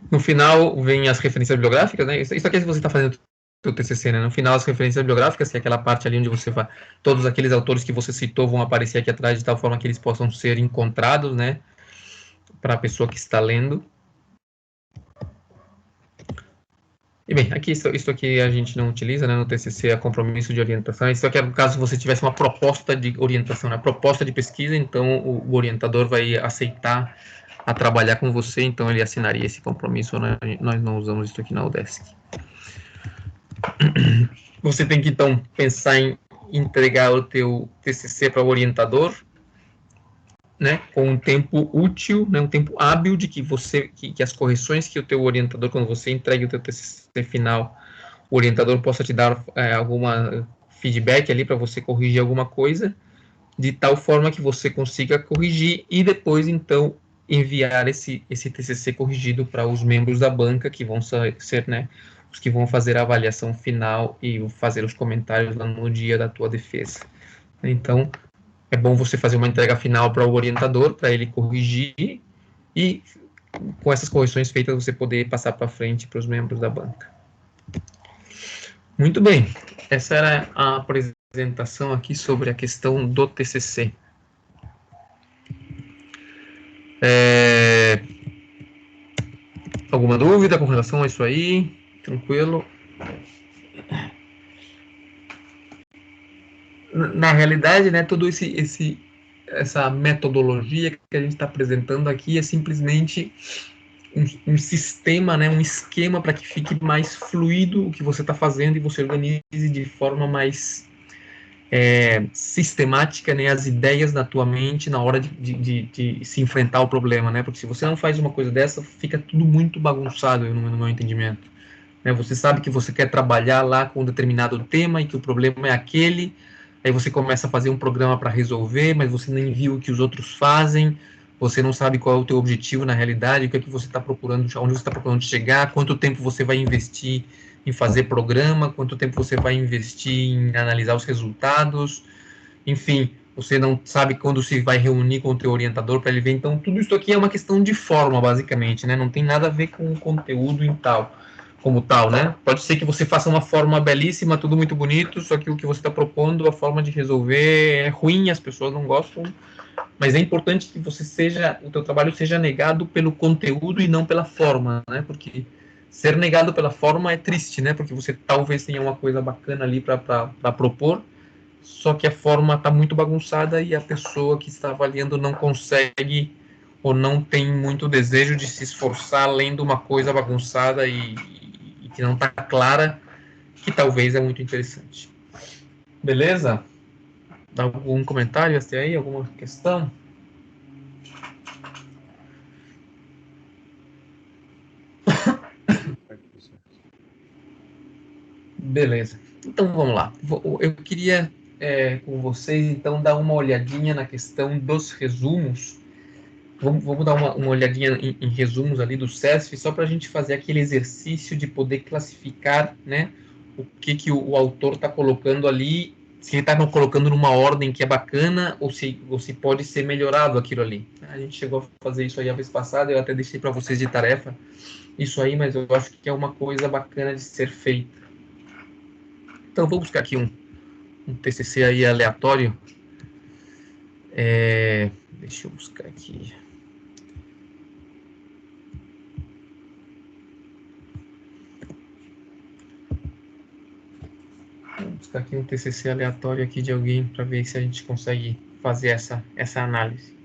No final, vem as referências bibliográficas, né? Isso aqui é se você está fazendo o TCC, né? No final, as referências bibliográficas, que é aquela parte ali onde você vai... Todos aqueles autores que você citou vão aparecer aqui atrás de tal forma que eles possam ser encontrados, né? Para a pessoa que está lendo. E bem, aqui, isso aqui a gente não utiliza, né? No TCC é compromisso de orientação. Isso aqui é no caso se você tivesse uma proposta de orientação, né? Proposta de pesquisa, então o orientador vai aceitar a trabalhar com você, então ele assinaria esse compromisso, né? Nós não usamos isso aqui na UDESC. Você tem que, então, pensar em entregar o teu TCC para o orientador, né, com um tempo útil, né, um tempo hábil de que que as correções que o teu orientador, quando você entregue o teu TCC final, o orientador possa te dar alguma feedback ali para você corrigir alguma coisa, de tal forma que você consiga corrigir e depois, então, enviar esse TCC corrigido para os membros da banca, que vão ser, né, os que vão fazer a avaliação final e fazer os comentários lá no dia da tua defesa. Então, é bom você fazer uma entrega final para o orientador, para ele corrigir, e com essas correções feitas, você poder passar para frente para os membros da banca. Muito bem, essa era a apresentação aqui sobre a questão do TCC. Alguma dúvida com relação a isso aí? Tranquilo? Na realidade, né, todo essa metodologia que a gente está apresentando aqui é simplesmente um sistema, né, um esquema para que fique mais fluido o que você está fazendo e você organize de forma mais sistemática, né, as ideias na tua mente na hora de se enfrentar o problema, né? Porque se você não faz uma coisa dessa, fica tudo muito bagunçado no meu entendimento. Né? Você sabe que você quer trabalhar lá com um determinado tema e que o problema é aquele, aí você começa a fazer um programa para resolver, mas você nem viu o que os outros fazem, você não sabe qual é o teu objetivo na realidade, o que é que você está procurando, onde você está procurando chegar, quanto tempo você vai investir em fazer programa, quanto tempo você vai investir em analisar os resultados, enfim, você não sabe quando se vai reunir com o teu orientador para ele ver. Então, tudo isso aqui é uma questão de forma, basicamente, né? Não tem nada a ver com o conteúdo e tal. como tal, né? Pode ser que você faça uma forma belíssima, tudo muito bonito, só que o que você está propondo, a forma de resolver é ruim, as pessoas não gostam, mas é importante que você seja, o teu trabalho seja negado pelo conteúdo e não pela forma, né? Porque ser negado pela forma é triste, né? Porque você talvez tenha uma coisa bacana ali para propor, só que a forma está muito bagunçada e a pessoa que está avaliando não consegue ou não tem muito desejo de se esforçar lendo uma coisa bagunçada e que não está clara, que talvez é muito interessante. Beleza? Dá algum comentário até aí? Alguma questão? Beleza. Então vamos lá. Eu queria com vocês então dar uma olhadinha na questão dos resumos. Vamos dar uma olhadinha em resumos ali do CESF, só para a gente fazer aquele exercício de poder classificar, né, o que o autor está colocando ali, se ele está colocando numa ordem que é bacana ou se pode ser melhorado aquilo ali. A gente chegou a fazer isso aí a vez passada, eu até deixei para vocês de tarefa isso aí, mas eu acho que é uma coisa bacana de ser feita. Então, vou buscar aqui um TCC aí aleatório. Deixa eu buscar aqui. Vou buscar aqui um TCC aleatório aqui de alguém para ver se a gente consegue fazer essa análise.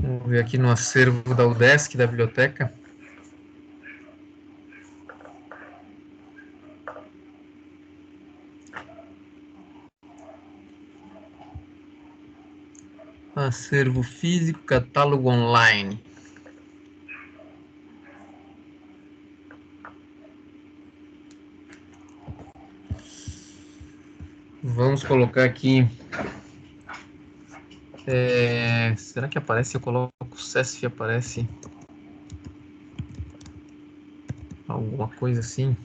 Vamos ver aqui no acervo da UDESC, da biblioteca. Acervo físico, catálogo online. Vamos colocar aqui. Será que aparece? Eu coloco o CESF, aparece alguma coisa assim?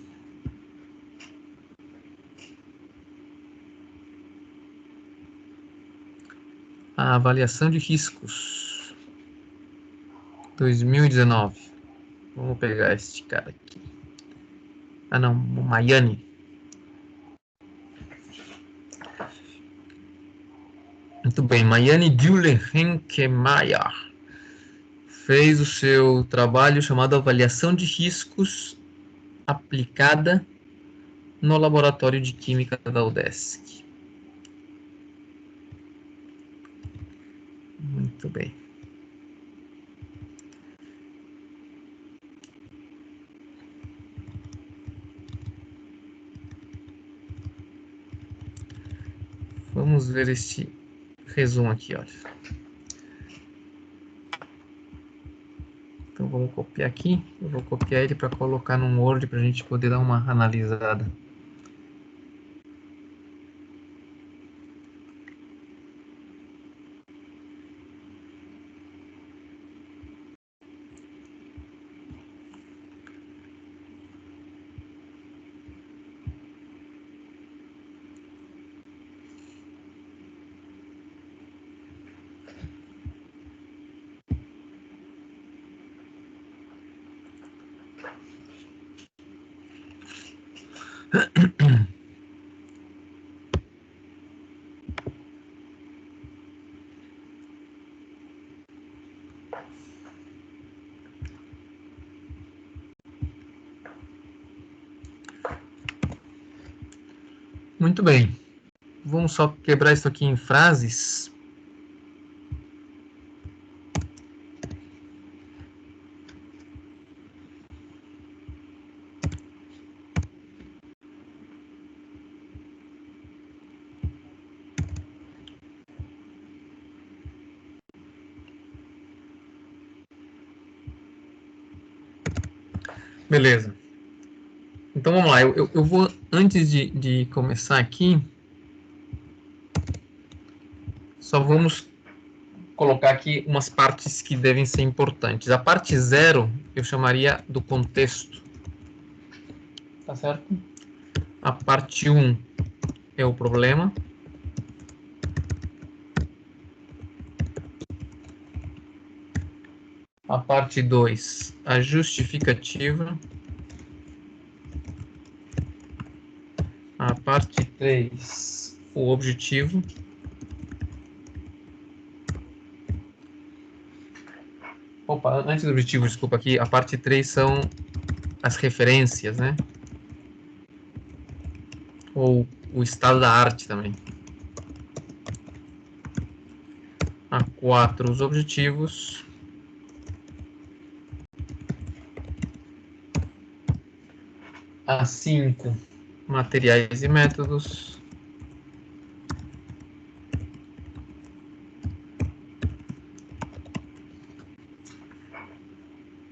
A avaliação de riscos 2019. Vamos pegar este cara aqui. Ah, não, Maiane. Muito bem, Maiane Julen Henkemeyer fez o seu trabalho chamado Avaliação de Riscos aplicada no Laboratório de Química da UDESC. Muito bem. Vamos ver este resumo aqui, olha. Então vamos copiar aqui. Eu vou copiar ele para colocar no Word para a gente poder dar uma analisada. Muito bem. Vamos só quebrar isso aqui em frases. Beleza. Então vamos lá, eu vou, antes de começar aqui, só vamos colocar aqui umas partes que devem ser importantes. A parte 0 eu chamaria do contexto, tá certo? A parte 1 é o problema. A parte 2, a justificativa. A parte 3, o objetivo. Opa, antes do objetivo, desculpa aqui, a parte 3 são as referências, né? Ou o estado da arte também. A 4, os objetivos. A 5, materiais e métodos.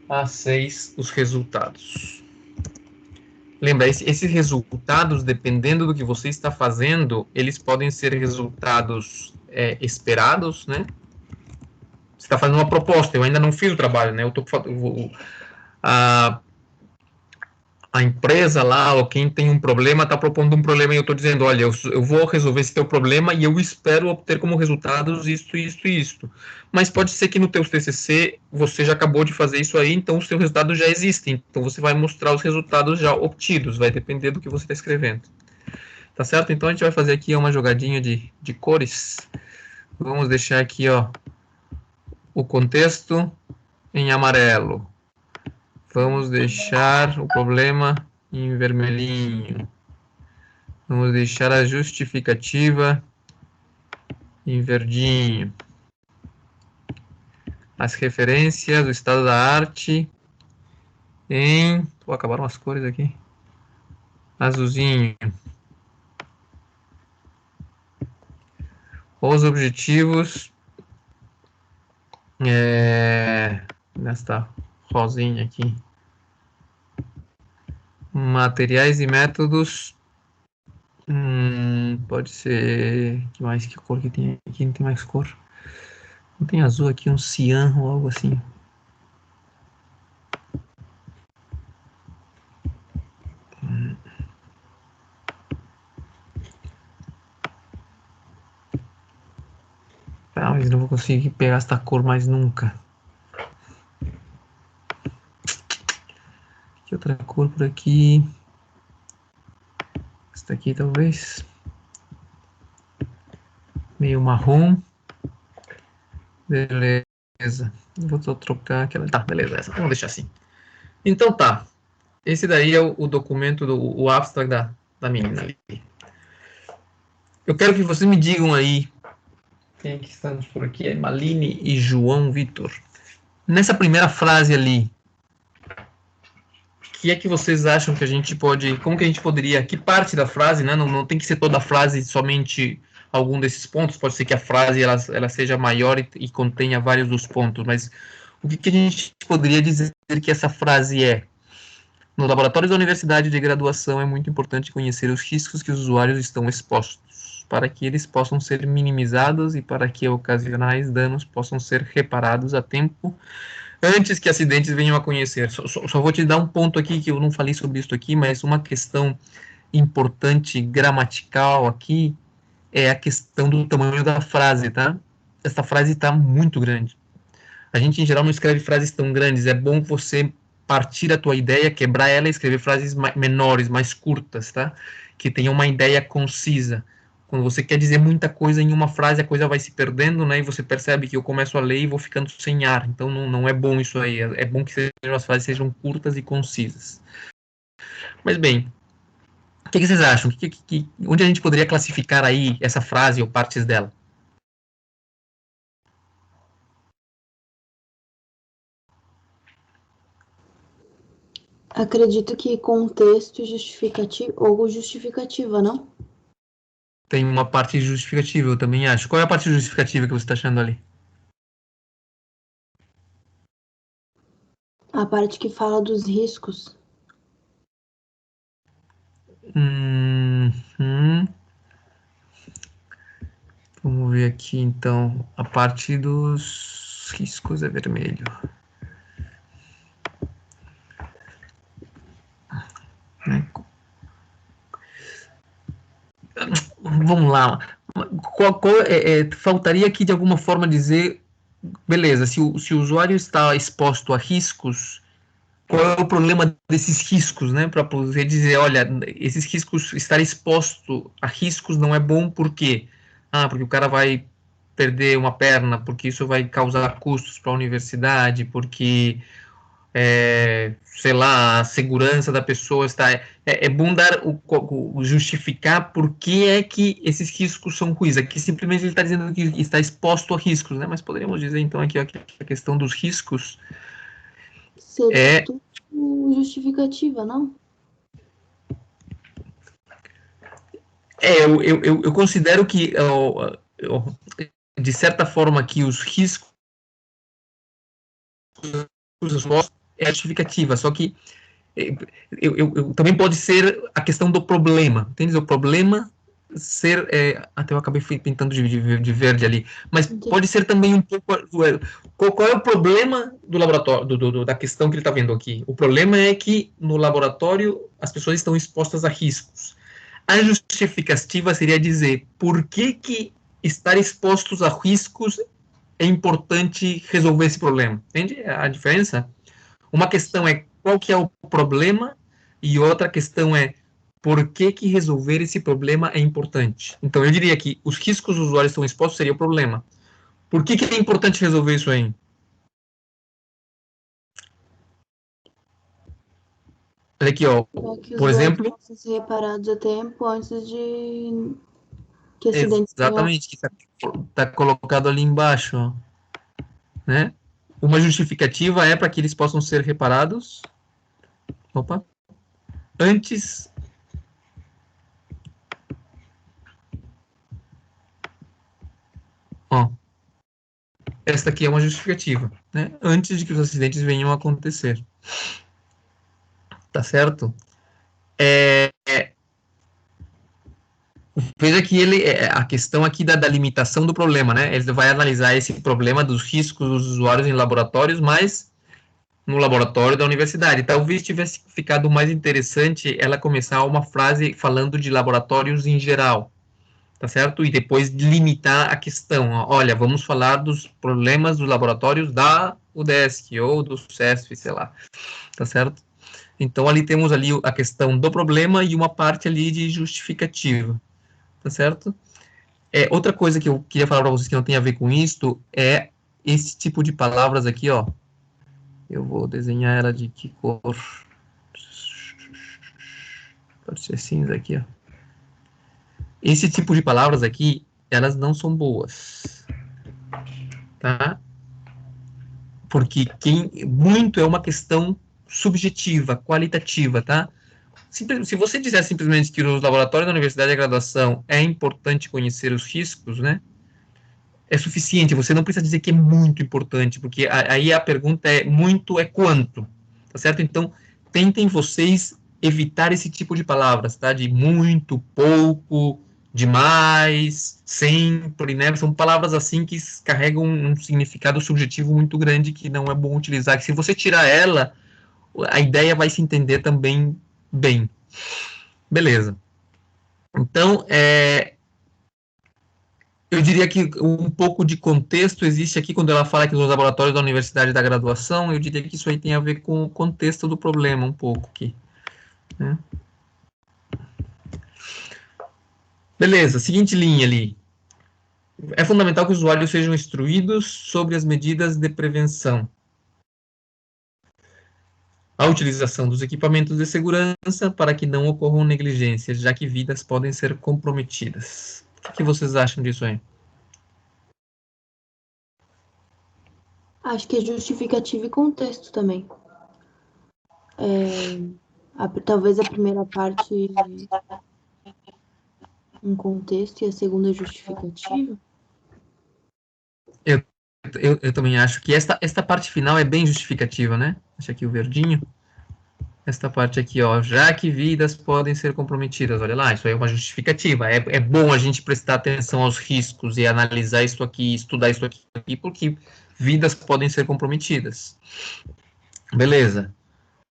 A 6, os resultados. Lembra, esses resultados, dependendo do que você está fazendo, eles podem ser resultados esperados, né? Você está fazendo uma proposta, eu ainda não fiz o trabalho, né? A, a empresa lá, ou quem tem um problema, está propondo um problema e eu estou dizendo, olha, eu vou resolver esse teu problema e eu espero obter como resultados isto, isto e isto. Mas pode ser que no teu TCC você já acabou de fazer isso aí, então os seus resultados já existem. Então você vai mostrar os resultados já obtidos, vai depender do que você está escrevendo. Tá certo? Então a gente vai fazer aqui uma jogadinha de cores. Vamos deixar aqui, ó, o contexto em amarelo. Vamos deixar o problema em vermelhinho. Vamos deixar a justificativa em verdinho. As referências, o estado da arte em... acabaram as cores aqui. Azulzinho. Os objetivos nesta rosinha aqui. Materiais e métodos. Pode ser... que mais? Que cor que tem aqui? Não tem mais cor. Não tem azul aqui, um cian ou algo assim. Talvez não vou conseguir pegar esta cor mais nunca. Que outra cor por aqui? Esta aqui talvez. Meio marrom. Beleza. Vou só trocar aquela. Tá, beleza. Essa. Vamos deixar assim. Então tá. Esse daí é o documento, o abstract da menina ali. Eu quero que vocês me digam aí. Quem é que estamos por aqui? É Maline e João Vitor. Nessa primeira frase ali, que é que vocês acham que a gente pode, como que a gente poderia, que parte da frase, né, não tem que ser toda a frase somente algum desses pontos, pode ser que a frase ela seja maior e contenha vários dos pontos, mas o que a gente poderia dizer que essa frase é? No laboratório da universidade de graduação é muito importante conhecer os riscos que os usuários estão expostos, para que eles possam ser minimizados e para que ocasionais danos possam ser reparados a tempo antes que acidentes venham a conhecer. Só vou te dar um ponto aqui que eu não falei sobre isso aqui, mas uma questão importante gramatical aqui é a questão do tamanho da frase, tá? Essa frase está muito grande. A gente, em geral, não escreve frases tão grandes. É bom você partir a tua ideia, quebrar ela e escrever frases menores, mais curtas, tá? Que tenham uma ideia concisa. Quando você quer dizer muita coisa em uma frase, a coisa vai se perdendo, né? E você percebe que eu começo a ler e vou ficando sem ar. Então, não é bom isso aí. É bom que as frases sejam curtas e concisas. Mas, bem, o que vocês acham? Onde a gente poderia classificar aí essa frase ou partes dela? Acredito que contexto justificativo ou justificativa, não? Tem uma parte justificativa, eu também acho. Qual é a parte justificativa que você está achando ali? A parte que fala dos riscos. Vamos ver aqui, então, a parte dos riscos é vermelho. Vamos lá. Faltaria aqui, de alguma forma, dizer, beleza, se o usuário está exposto a riscos, qual é o problema desses riscos, né? Para poder dizer, olha, esses riscos, estar exposto a riscos não é bom, por quê? Porque o cara vai perder uma perna, porque isso vai causar custos para a universidade, porque, sei lá, a segurança da pessoa está... É bom dar justificar por que é que esses riscos são ruins. Aqui simplesmente ele está dizendo que está exposto a riscos, né? Mas poderíamos dizer, então, aqui ó, que a questão dos riscos Seria tudo justificativa, não? Eu considero que, de certa forma, que os riscos é justificativa, só que também pode ser a questão do problema, entende? O problema ser, até eu acabei pintando de verde ali, mas Entendi. pode ser também um pouco, qual é o problema do laboratório, da questão que ele está vendo aqui? O problema é que no laboratório as pessoas estão expostas a riscos. A justificativa seria dizer por que estar expostos a riscos é importante resolver esse problema. Entende a diferença? Uma questão é qual que é o problema e outra questão é por que resolver esse problema é importante. Então, eu diria que os riscos os usuários estão expostos seria o problema. Por que é importante resolver isso aí? Olha aqui, ó, Que os por voos exemplo... possam ser reparados a tempo antes de que acidentes tenham. Exatamente, que está colocado ali embaixo, ó, né? Uma justificativa é para que eles possam ser reparados, antes ó, esta aqui é uma justificativa, né? Antes de que os acidentes venham a acontecer. Tá certo? Veja que a questão aqui da limitação do problema, né? Ele vai analisar esse problema dos riscos dos usuários em laboratórios, mas no laboratório da universidade. Talvez tivesse ficado mais interessante ela começar uma frase falando de laboratórios em geral, tá certo? E depois limitar a questão. Olha, vamos falar dos problemas dos laboratórios da UDESC ou do CESF, sei lá, tá certo? Então, ali temos ali a questão do problema e uma parte ali de justificativa, tá certo? Outra coisa que eu queria falar para vocês que não tem a ver com isto é esse tipo de palavras aqui, ó. Eu vou desenhar ela de que cor? Pode ser cinza aqui, ó. Esse tipo de palavras aqui, elas não são boas, tá? Porque muito é uma questão subjetiva, qualitativa, tá? Se você disser simplesmente que nos laboratórios da universidade de graduação é importante conhecer os riscos, né? É suficiente, você não precisa dizer que é muito importante, porque aí a pergunta é muito é quanto, tá certo? Então, tentem vocês evitar esse tipo de palavras, tá? De muito, pouco, demais, sempre, né? São palavras assim que carregam um significado subjetivo muito grande que não é bom utilizar, que se você tirar ela, a ideia vai se entender também bem. Beleza. Então, eu diria que um pouco de contexto existe aqui quando ela fala que nos laboratórios da Universidade da Graduação, eu diria que isso aí tem a ver com o contexto do problema um pouco aqui, né? Beleza, seguinte linha ali. É fundamental que os usuários sejam instruídos sobre as medidas de prevenção. A utilização dos equipamentos de segurança para que não ocorram negligências, já que vidas podem ser comprometidas. O que vocês acham disso aí? Acho que é justificativa e contexto também. Talvez a primeira parte um contexto e a segunda justificativa. Eu também acho que esta parte final é bem justificativa, né? Deixa aqui o verdinho. Esta parte aqui, ó, já que vidas podem ser comprometidas, olha lá, isso aí é uma justificativa. É bom a gente prestar atenção aos riscos e analisar isso aqui, estudar isso aqui, porque vidas podem ser comprometidas. Beleza.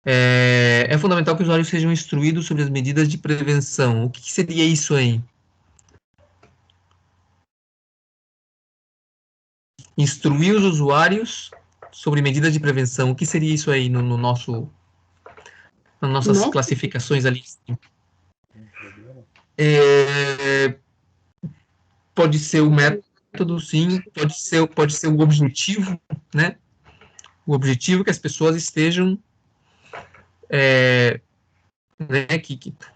É fundamental que os usuários sejam instruídos sobre as medidas de prevenção. O que seria isso aí? Instruir os usuários sobre medidas de prevenção. O que seria isso aí no nosso, nas nossas Método? classificações ali? É, pode ser o método, sim, pode ser o objetivo, né? O objetivo é que as pessoas estejam, né,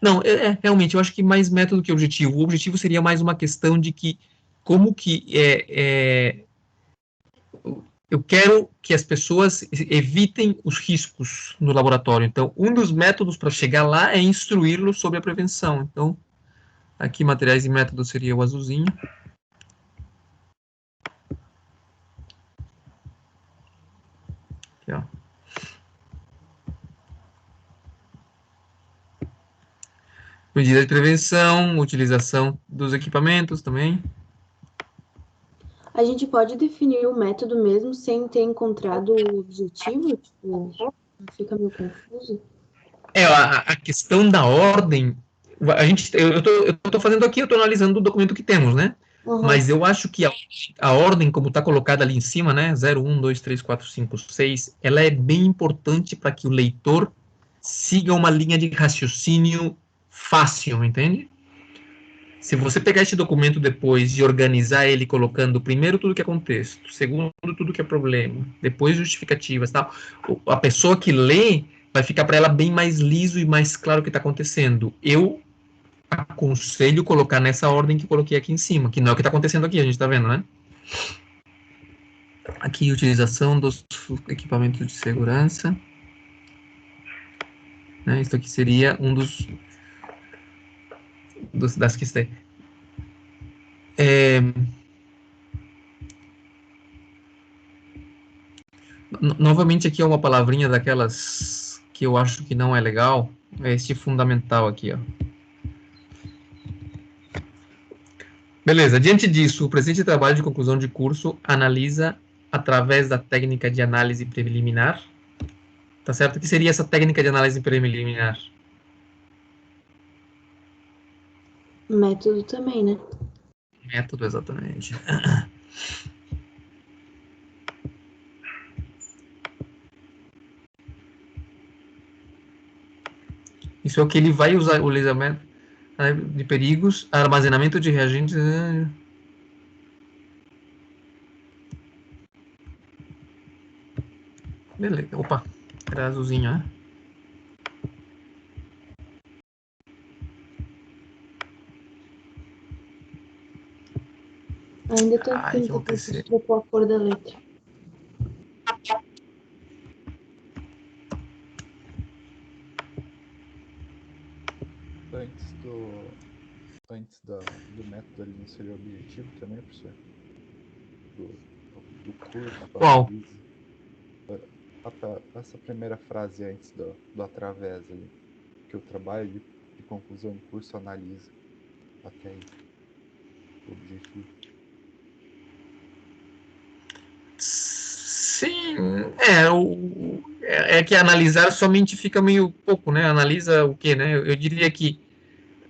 não, realmente, eu acho que mais método que objetivo. O objetivo seria mais uma questão de que, como que eu quero que as pessoas evitem os riscos no laboratório. Então, um dos métodos para chegar lá é instruí-los sobre a prevenção. Então, aqui, materiais e métodos seria o azulzinho. Aqui, ó. Medida de prevenção, utilização dos equipamentos também. A gente pode definir o método mesmo sem ter encontrado o objetivo? Tipo, fica meio confuso. A questão da ordem, eu tô fazendo aqui, eu tô analisando o documento que temos, né? Uhum. Mas eu acho que a ordem, como está colocada ali em cima, né? 0, 1, 2, 3, 4, 5, 6, ela é bem importante para que o leitor siga uma linha de raciocínio fácil, entende? Se você pegar esse documento depois e organizar ele colocando primeiro tudo que é contexto, segundo tudo que é problema, depois justificativas, tal, a pessoa que lê vai ficar para ela bem mais liso e mais claro o que está acontecendo. Eu aconselho colocar nessa ordem que coloquei aqui em cima, que não é o que está acontecendo aqui, a gente está vendo, né? Aqui, utilização dos equipamentos de segurança. Né? Isso aqui seria um das questões. Novamente, aqui é uma palavrinha daquelas que eu acho que não é legal. É este fundamental aqui, ó. Beleza, diante disso, o presente trabalho de conclusão de curso analisa através da técnica de análise preliminar. Tá certo? O que seria essa técnica de análise preliminar? Método também, né? Método, exatamente. Isso é o que ele vai usar, o lisamento de perigos, armazenamento de reagentes. Beleza, opa, era azulzinho, né? Ainda tô Ai, aqui, que aconteceu? trocou a cor da letra. Do método ali não seria objetivo também, professor? Do curso, Qual? analise. Essa primeira frase antes do através ali, que o trabalho de conclusão do curso analisa até aí o objetivo. Sim, é que analisar somente fica meio pouco, né? Analisa o quê, né? Eu diria que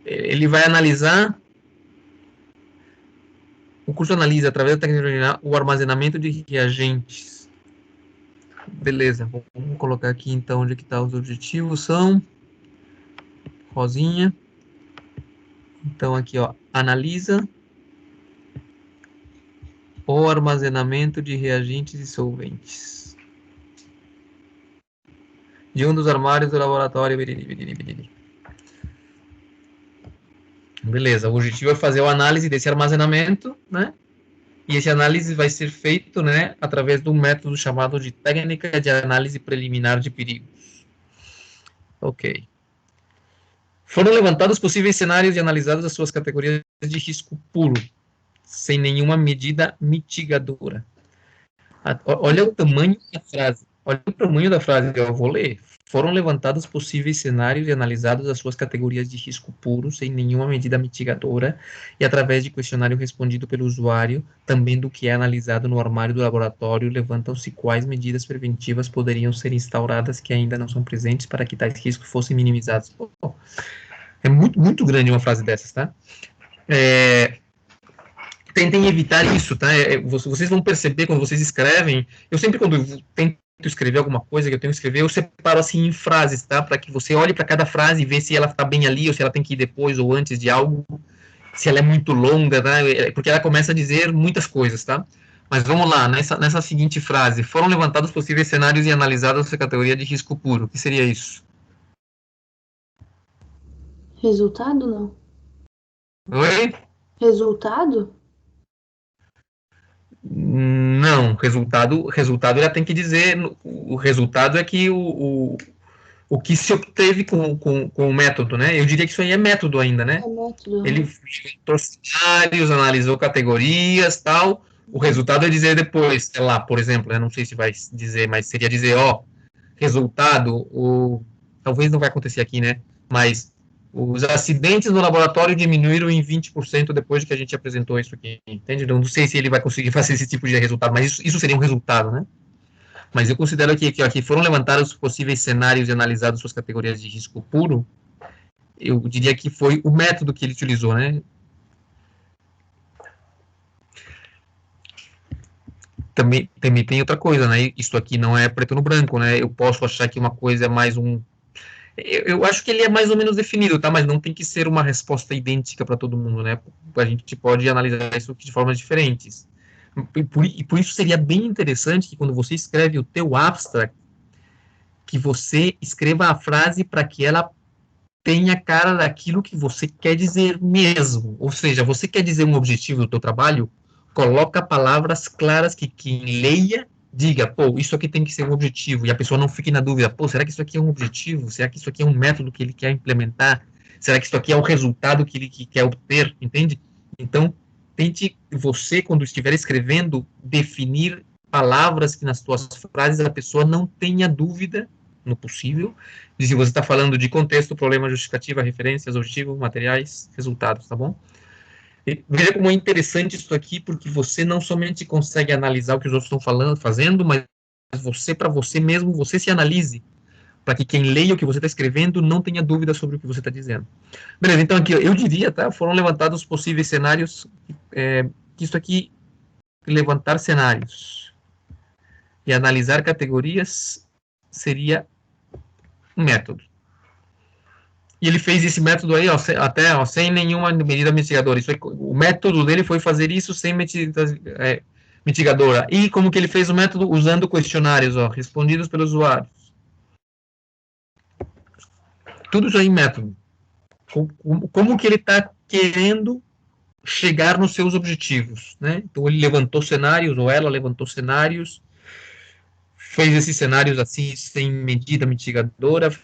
ele vai analisar, o curso analisa através da técnica o armazenamento de reagentes. Beleza, vamos colocar aqui então onde que tá os objetivos, são rosinha. Então aqui, ó, analisa o armazenamento de reagentes e solventes de um dos armários do laboratório. Beleza, o objetivo é fazer a análise desse armazenamento, né? E essa análise vai ser feito, né, através de um método chamado de técnica de análise preliminar de perigos. Ok. Foram levantados possíveis cenários e analisadas as suas categorias de risco puro, sem nenhuma medida mitigadora. Olha o tamanho da frase. Olha o tamanho da frase que eu vou ler. Foram levantados possíveis cenários e analisados as suas categorias de risco puro, sem nenhuma medida mitigadora, e através de questionário respondido pelo usuário, também do que é analisado no armário do laboratório, levantam-se quais medidas preventivas poderiam ser instauradas que ainda não são presentes para que tais riscos fossem minimizados. Pô, é muito, muito grande uma frase dessas, tá? Tentem evitar isso, tá? Vocês vão perceber quando vocês escrevem. Eu sempre, quando eu tento escrever alguma coisa que eu tenho que escrever, eu separo assim em frases, tá? Para que você olhe para cada frase e vê se ela está bem ali ou se ela tem que ir depois ou antes de algo, se ela é muito longa, tá? Porque ela começa a dizer muitas coisas, tá? Mas vamos lá, nessa seguinte frase: foram levantados possíveis cenários e analisados a categoria de risco puro. O que seria isso? Resultado, não? Oi? Resultado? Não, resultado ela tem que dizer, o resultado é que o que se obteve com o método, né? Eu diria que isso aí é método ainda, né? É método. Ele inventou cenários, analisou categorias, tal. O resultado é dizer depois, sei lá, por exemplo, eu não sei se vai dizer, mas seria dizer, ó, resultado, talvez não vai acontecer aqui, né? Mas os acidentes no laboratório diminuíram em 20% depois de que a gente apresentou isso aqui, entende? Não sei se ele vai conseguir fazer esse tipo de resultado, mas isso seria um resultado, né? Mas eu considero que aqui foram levantados possíveis cenários e analisados suas categorias de risco puro. Eu diria que foi o método que ele utilizou, né? Também tem outra coisa, né? Isso aqui não é preto no branco, né? Eu posso achar que uma coisa é mais um. Eu acho que ele é mais ou menos definido, tá? Mas não tem que ser uma resposta idêntica para todo mundo, né? A gente pode analisar isso de formas diferentes. E por isso seria bem interessante que quando você escreve o teu abstract, que você escreva a frase para que ela tenha cara daquilo que você quer dizer mesmo. Ou seja, você quer dizer um objetivo do teu trabalho, coloca palavras claras que quem leia diga, pô, isso aqui tem que ser um objetivo, e a pessoa não fique na dúvida, pô, será que isso aqui é um objetivo? Será que isso aqui é um método que ele quer implementar? Será que isso aqui é o resultado que ele quer obter? Entende? Então, tente você, quando estiver escrevendo, definir palavras que nas tuas frases a pessoa não tenha dúvida, no possível, de se você está falando de contexto, problema, justificativa, referências, objetivo, materiais, resultados, tá bom? E veja como é interessante isso aqui, porque você não somente consegue analisar o que os outros estão falando, fazendo, mas você, para você mesmo, você se analise, para que quem leia o que você está escrevendo não tenha dúvida sobre o que você está dizendo. Beleza, então aqui, eu diria, tá, foram levantados possíveis cenários, isso aqui, levantar cenários e analisar categorias seria um método. E ele fez esse método aí, ó, até ó, sem nenhuma medida mitigadora. Isso aí, o método dele foi fazer isso sem mitigadora. E como que ele fez o método? Usando questionários, ó, respondidos pelos usuários. Tudo isso aí em método. Como que ele está querendo chegar nos seus objetivos, né? Então ele levantou cenários, ou ela levantou cenários, fez esses cenários assim, sem medida mitigadora.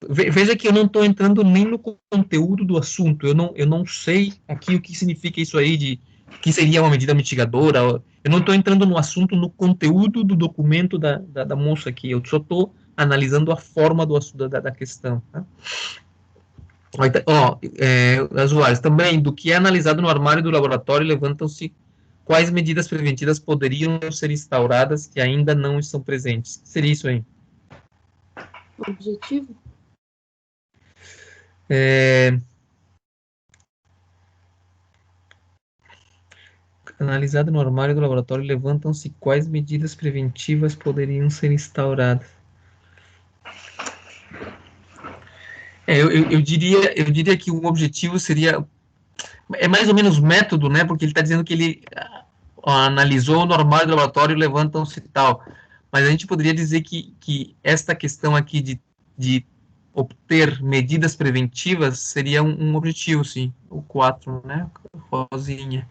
Veja que eu não estou entrando nem no conteúdo do assunto, eu não sei aqui o que significa isso aí de que seria uma medida mitigadora, eu não estou entrando no assunto, no conteúdo do documento da moça aqui, eu só estou analisando a forma da questão. Tá? Ó, usuários, também, do que é analisado no armário do laboratório, levantam-se quais medidas preventivas poderiam ser instauradas que ainda não estão presentes. O que seria isso aí? Objetivo? Analisado no armário do laboratório, levantam-se quais medidas preventivas poderiam ser instauradas. Eu diria que o objetivo seria, é mais ou menos método, né? Porque ele está dizendo que ele analisou no armário do laboratório, levantam-se tal. Mas a gente poderia dizer que esta questão aqui de obter medidas preventivas seria um objetivo, sim. O 4, né? Rosinha.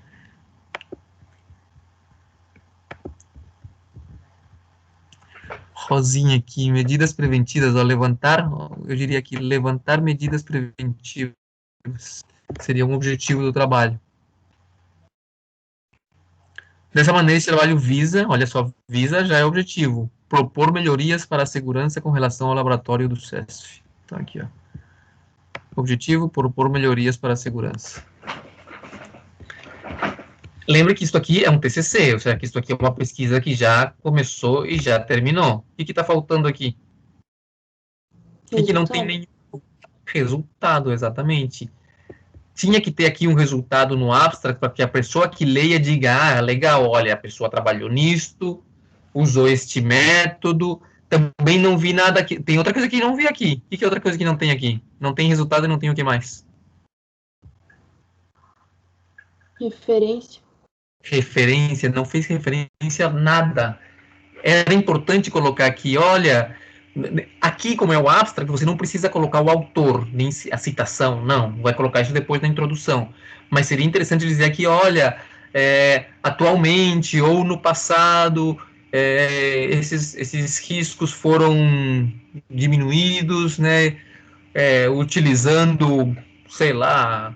Rosinha aqui, medidas preventivas, ó, levantar, eu diria que levantar medidas preventivas seria um objetivo do trabalho. Dessa maneira, esse trabalho visa, olha só, visa já é objetivo. propor melhorias para a segurança com relação ao laboratório do CESF. Então, aqui, ó. Objetivo, propor melhorias para a segurança. Lembre que isso aqui é um TCC, ou seja, que isso aqui é uma pesquisa que já começou e já terminou. O que está faltando aqui? E que não tem nenhum resultado, exatamente. Tinha que ter aqui um resultado no abstract para que a pessoa que leia diga, legal, olha, a pessoa trabalhou nisto, usou este método, também não vi nada aqui. Tem outra coisa que não vi aqui. O que é outra coisa que não tem aqui? Não tem resultado e não tem o que mais? Referência, não fez referência a nada. Era importante colocar aqui, olha, aqui como é o abstract, você não precisa colocar o autor, nem a citação, não, vai colocar isso depois na introdução. Mas seria interessante dizer aqui, olha, atualmente ou no passado, esses riscos foram diminuídos, né, utilizando, sei lá,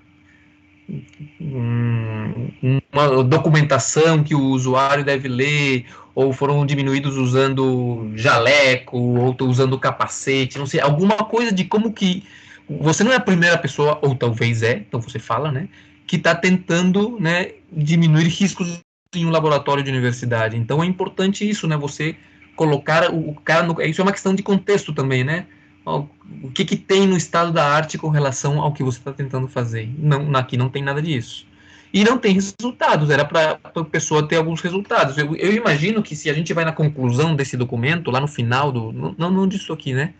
uma documentação que o usuário deve ler, ou foram diminuídos usando jaleco, ou usando capacete, não sei, alguma coisa de como que você não é a primeira pessoa, ou talvez então você fala, né, que está tentando, né, diminuir riscos em um laboratório de universidade. Então é importante isso, né, você colocar o cara no, isso é uma questão de contexto também, né? O que tem no estado da arte com relação ao que você está tentando fazer? Não, aqui não tem nada disso. E não tem resultados, era para a pessoa ter alguns resultados. Eu imagino que se a gente vai na conclusão desse documento, lá no final, não disso aqui, né?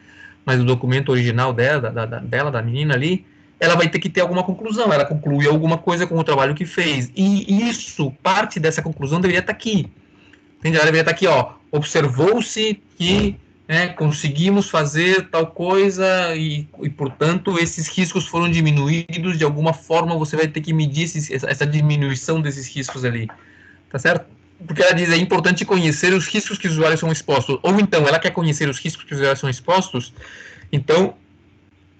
Mas o documento original dela, da menina ali, ela vai ter que ter alguma conclusão. Ela concluiu alguma coisa com o trabalho que fez. E isso, parte dessa conclusão deveria estar aqui. Entende? Ela deveria estar aqui, ó. Observou-se que conseguimos fazer tal coisa e, portanto, esses riscos foram diminuídos. De alguma forma, você vai ter que medir essa diminuição desses riscos ali. Tá certo? Porque ela diz, é importante conhecer os riscos que os usuários são expostos. Ou então, ela quer conhecer os riscos que os usuários são expostos, então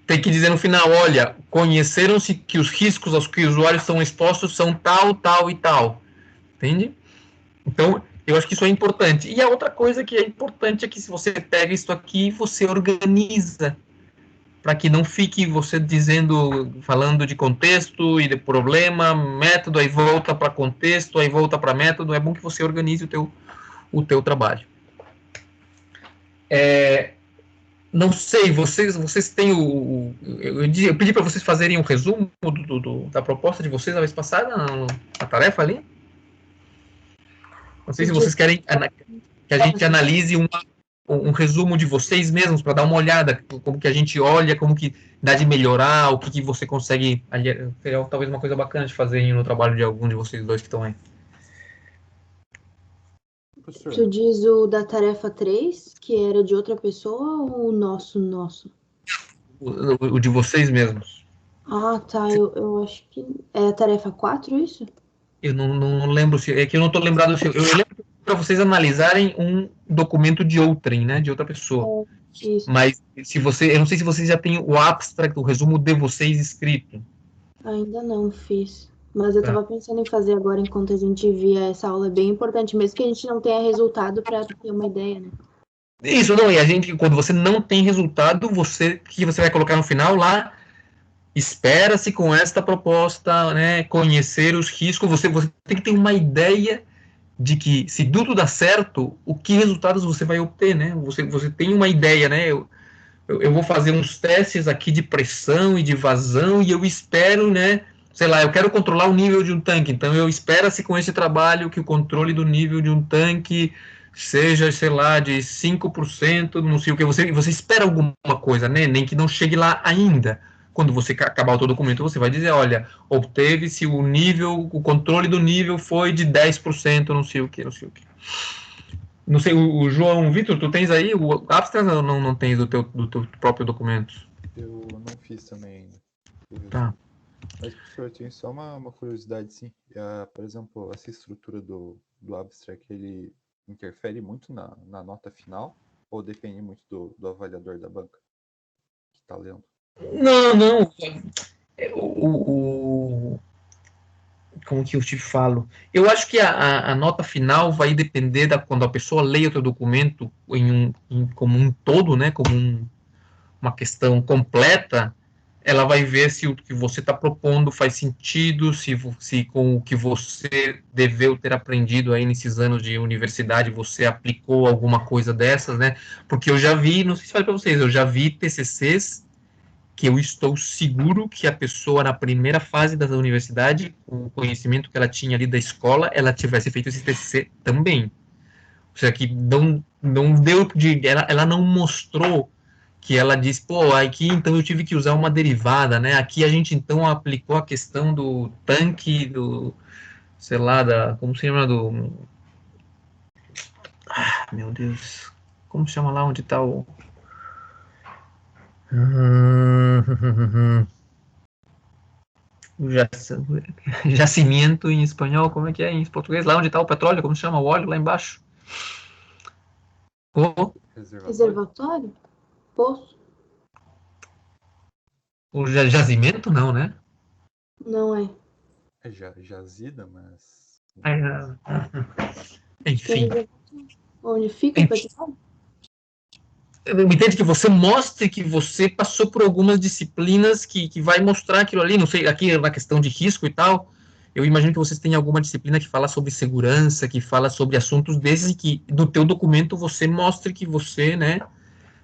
tem que dizer no final, olha, conheceram-se que os riscos aos que os usuários são expostos são tal, tal e tal. Entende? Então, eu acho que isso é importante. E a outra coisa que é importante é que se você pega isso aqui, você organiza, para que não fique você falando de contexto e de problema, método, aí volta para contexto, aí volta para método. É bom que você organize o teu trabalho. Não sei, vocês têm eu pedi para vocês fazerem um resumo da proposta de vocês a vez passada, na tarefa ali. Não sei se vocês querem que a gente analise um resumo de vocês mesmos, para dar uma olhada, como que a gente olha, como que dá de melhorar, o que você consegue, seria talvez uma coisa bacana de fazer no trabalho de algum de vocês dois que estão aí. Professor, Tu diz o da tarefa 3, que era de outra pessoa, ou o nosso? O de vocês mesmos. Ah, tá, eu acho que é a tarefa 4, isso? Eu não lembro se, é que eu não estou lembrado se, eu lembro para vocês analisarem um documento de outrem, né, de outra pessoa. Isso. Mas eu não sei se vocês já têm o abstract, o resumo de vocês escrito. Ainda não fiz. Mas eu Tá. tava pensando em fazer agora enquanto a gente via essa aula. É bem importante, mesmo que a gente não tenha resultado, para ter uma ideia, né? Isso, não, e a gente, quando você não tem resultado, o que você vai colocar no final lá? Espera-se com esta proposta, né, conhecer os riscos, você tem que ter uma ideia de que, se tudo dá certo, o que resultados você vai obter, né? Você tem uma ideia, né? Eu vou fazer uns testes aqui de pressão e de vazão e eu espero, né? Sei lá, eu quero controlar o nível de um tanque, então eu espero-se com esse trabalho que o controle do nível de um tanque seja, sei lá, de 5%, não sei o que. Você espera alguma coisa, né? Nem que não chegue lá ainda. Quando você acabar o teu documento, você vai dizer, olha, obteve-se o controle do nível foi de 10%, não sei o que, não sei o que. Não sei, o João Vitor, tu tens aí o abstract ou não tens do teu próprio documento? eu não fiz também ainda. Tá. Mas, professor, eu tenho só uma curiosidade, sim. Por exemplo, essa estrutura do abstract, ele interfere muito na nota final? Ou depende muito do avaliador da banca que está lendo? Não. como que eu te falo? Eu acho que a nota final vai depender quando a pessoa leia o teu documento como um todo, né? Como uma questão completa, ela vai ver se o que você está propondo faz sentido, se com o que você deveu ter aprendido aí nesses anos de universidade, você aplicou alguma coisa dessas, né? Porque eu já vi, não sei se falei para vocês, eu já vi TCCs que eu estou seguro que a pessoa, na primeira fase da universidade, com o conhecimento que ela tinha ali da escola, ela tivesse feito esse TCC também. Ou seja, que não deu ela não mostrou que ela disse, pô, aqui então eu tive que usar uma derivada, né? Aqui a gente então aplicou a questão do tanque, sei lá, como se chama, meu Deus, como chama lá onde está o... Jacimento em espanhol, como é que é em português? Lá onde está o petróleo, como se chama o óleo, lá embaixo? Reservatório? Poço? O jazimento, não, né? Não é. É jazida, mas... Enfim. Onde fica o petróleo? Me entende que você mostre que você passou por algumas disciplinas que vai mostrar aquilo ali, não sei, aqui na questão de risco e tal, eu imagino que vocês tenham alguma disciplina que fala sobre segurança, que fala sobre assuntos desses e que no teu documento você mostre que você, né,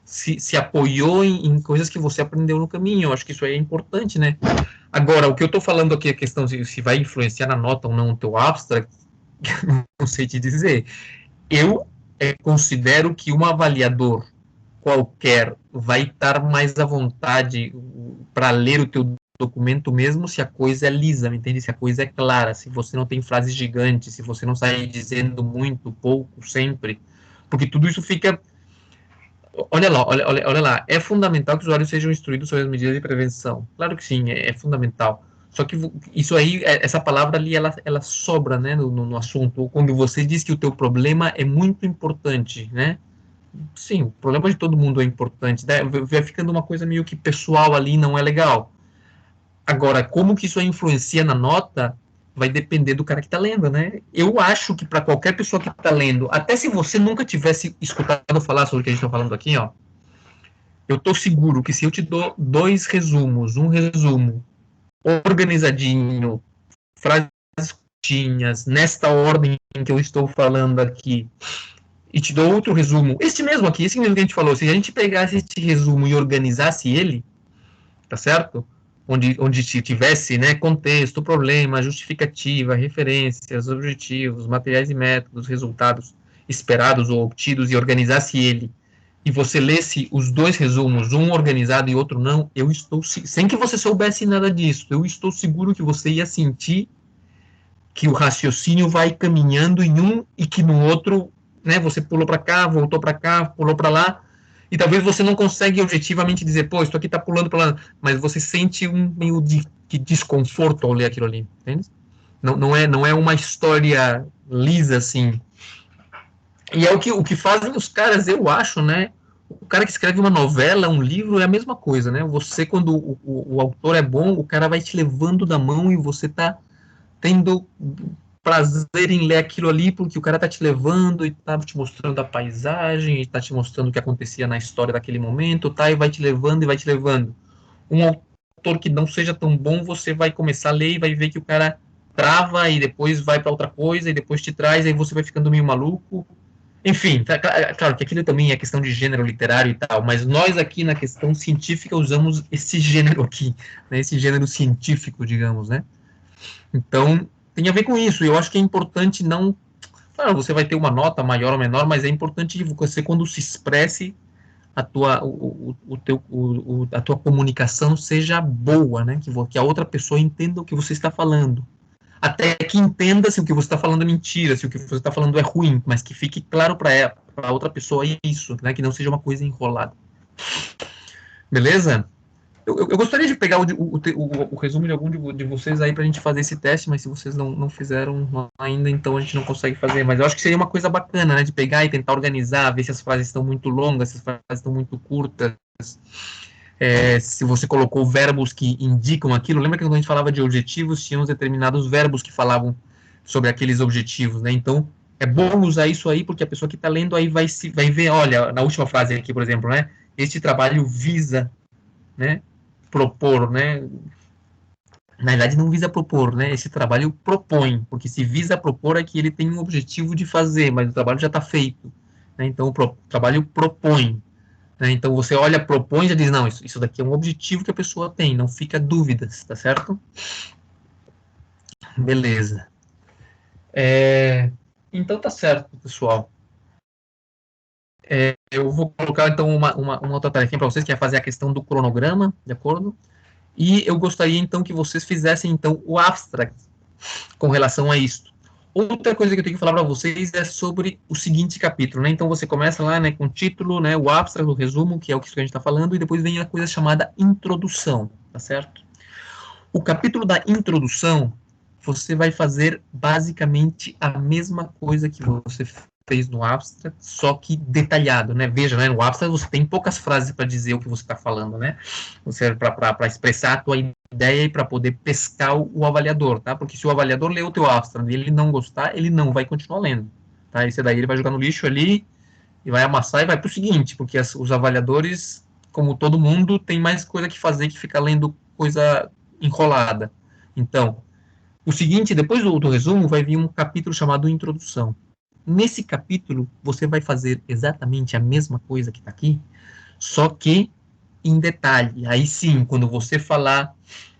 se apoiou em coisas que você aprendeu no caminho. Eu acho que isso aí é importante, né? Agora, o que eu estou falando aqui, a questão de se vai influenciar na nota ou não o teu abstract, não sei te dizer. Eu considero que um avaliador qualquer vai estar mais à vontade para ler o teu documento mesmo se a coisa é lisa, me entende? Se a coisa é clara, se você não tem frases gigantes, se você não sai dizendo muito, pouco, sempre, porque tudo isso fica... Olha lá, é fundamental que os usuários sejam instruídos sobre as medidas de prevenção. Claro que sim, é fundamental. Só que isso aí, essa palavra ali, ela sobra, né, no assunto. Quando você diz que o teu problema é muito importante, né? Sim, o problema de todo mundo é importante, né? Vai ficando uma coisa meio que pessoal ali, não é legal. Agora, como que isso influencia na nota, vai depender do cara que está lendo, né? Eu acho que para qualquer pessoa que está lendo, até se você nunca tivesse escutado falar sobre o que a gente está falando aqui, ó, eu estou seguro que se eu te dou dois resumos, um resumo organizadinho, frases curtinhas, nesta ordem que eu estou falando aqui, e te dou outro resumo, esse mesmo aqui, esse mesmo que a gente falou, se a gente pegasse este resumo e organizasse ele, tá certo? Onde tivesse, né, contexto, problema, justificativa, referências, objetivos, materiais e métodos, resultados esperados ou obtidos, e organizasse ele, e você lesse os dois resumos, um organizado e outro não, eu estou, sem que você soubesse nada disso, eu estou seguro que você ia sentir que o raciocínio vai caminhando em um e que no outro, né, você pulou para cá, pulou para lá, e talvez você não consegue objetivamente dizer, pô, isso aqui está pulando para lá, mas você sente um meio de desconforto ao ler aquilo ali, entende? Não é uma história lisa assim. E é o que fazem os caras, eu acho, né? O cara que escreve uma novela, um livro, é a mesma coisa, né? Você, quando o autor é bom, o cara vai te levando da mão e você tá tendo prazer em ler aquilo ali, porque o cara tá te levando e tá te mostrando a paisagem, e tá te mostrando o que acontecia na história daquele momento, tá? E vai te levando e vai te levando. Um autor que não seja tão bom, você vai começar a ler e vai ver que o cara trava e depois vai para outra coisa e depois te traz, aí você vai ficando meio maluco. Enfim, tá, claro que aquilo também é questão de gênero literário e tal, mas nós aqui na questão científica usamos esse gênero aqui, né, esse gênero científico, digamos, né? Então, tem a ver com isso. Eu acho que é importante não... Claro, você vai ter uma nota maior ou menor, mas é importante que você, quando se expresse, a tua comunicação seja boa, né? Que a outra pessoa entenda o que você está falando. Até que entenda se o que você está falando é mentira, se o que você está falando é ruim, mas que fique claro para a outra pessoa isso, né? Que não seja uma coisa enrolada. Beleza? Eu gostaria de pegar o resumo de algum de vocês aí para a gente fazer esse teste, mas se vocês não fizeram ainda, então a gente não consegue fazer. Mas eu acho que seria uma coisa bacana, né? De pegar e tentar organizar, ver se as frases estão muito longas, se as frases estão muito curtas, se você colocou verbos que indicam aquilo. Lembra que quando a gente falava de objetivos, tinham determinados verbos que falavam sobre aqueles objetivos, né? Então, é bom usar isso aí, porque a pessoa que está lendo aí vai ver, olha, na última frase aqui, por exemplo, né? Este trabalho visa, né, propor, né? Na verdade, não visa propor, né? Esse trabalho propõe, porque se visa propor é que ele tem um objetivo de fazer, mas o trabalho já está feito, né? Então, o trabalho propõe, né? Então, você olha, propõe e já diz, não, isso daqui é um objetivo que a pessoa tem, não fica dúvidas, tá certo? Beleza. Então, tá certo, pessoal. Eu vou colocar, então, uma outra tarefinha para vocês, que é fazer a questão do cronograma, de acordo? E eu gostaria, então, que vocês fizessem, então, o abstract com relação a isso. Outra coisa que eu tenho que falar para vocês é sobre o seguinte capítulo, né? Então, você começa lá, né, com o título, né, o abstract, o resumo, que é o que a gente está falando, e depois vem a coisa chamada introdução, tá certo? O capítulo da introdução, você vai fazer basicamente a mesma coisa que você fez no abstract, só que detalhado, né? Veja, né, no abstract você tem poucas frases para dizer o que você está falando, né? Você para expressar a tua ideia e para poder pescar o avaliador, tá? Porque se o avaliador ler o teu abstract e ele não gostar, ele não vai continuar lendo, tá? Esse daí ele vai jogar no lixo ali e vai amassar e vai para o seguinte, porque os avaliadores, como todo mundo, tem mais coisa que fazer que ficar lendo coisa enrolada. Então, o seguinte, depois do resumo, vai vir um capítulo chamado Introdução. Nesse capítulo, você vai fazer exatamente a mesma coisa que está aqui, só que em detalhe. Aí sim, quando você falar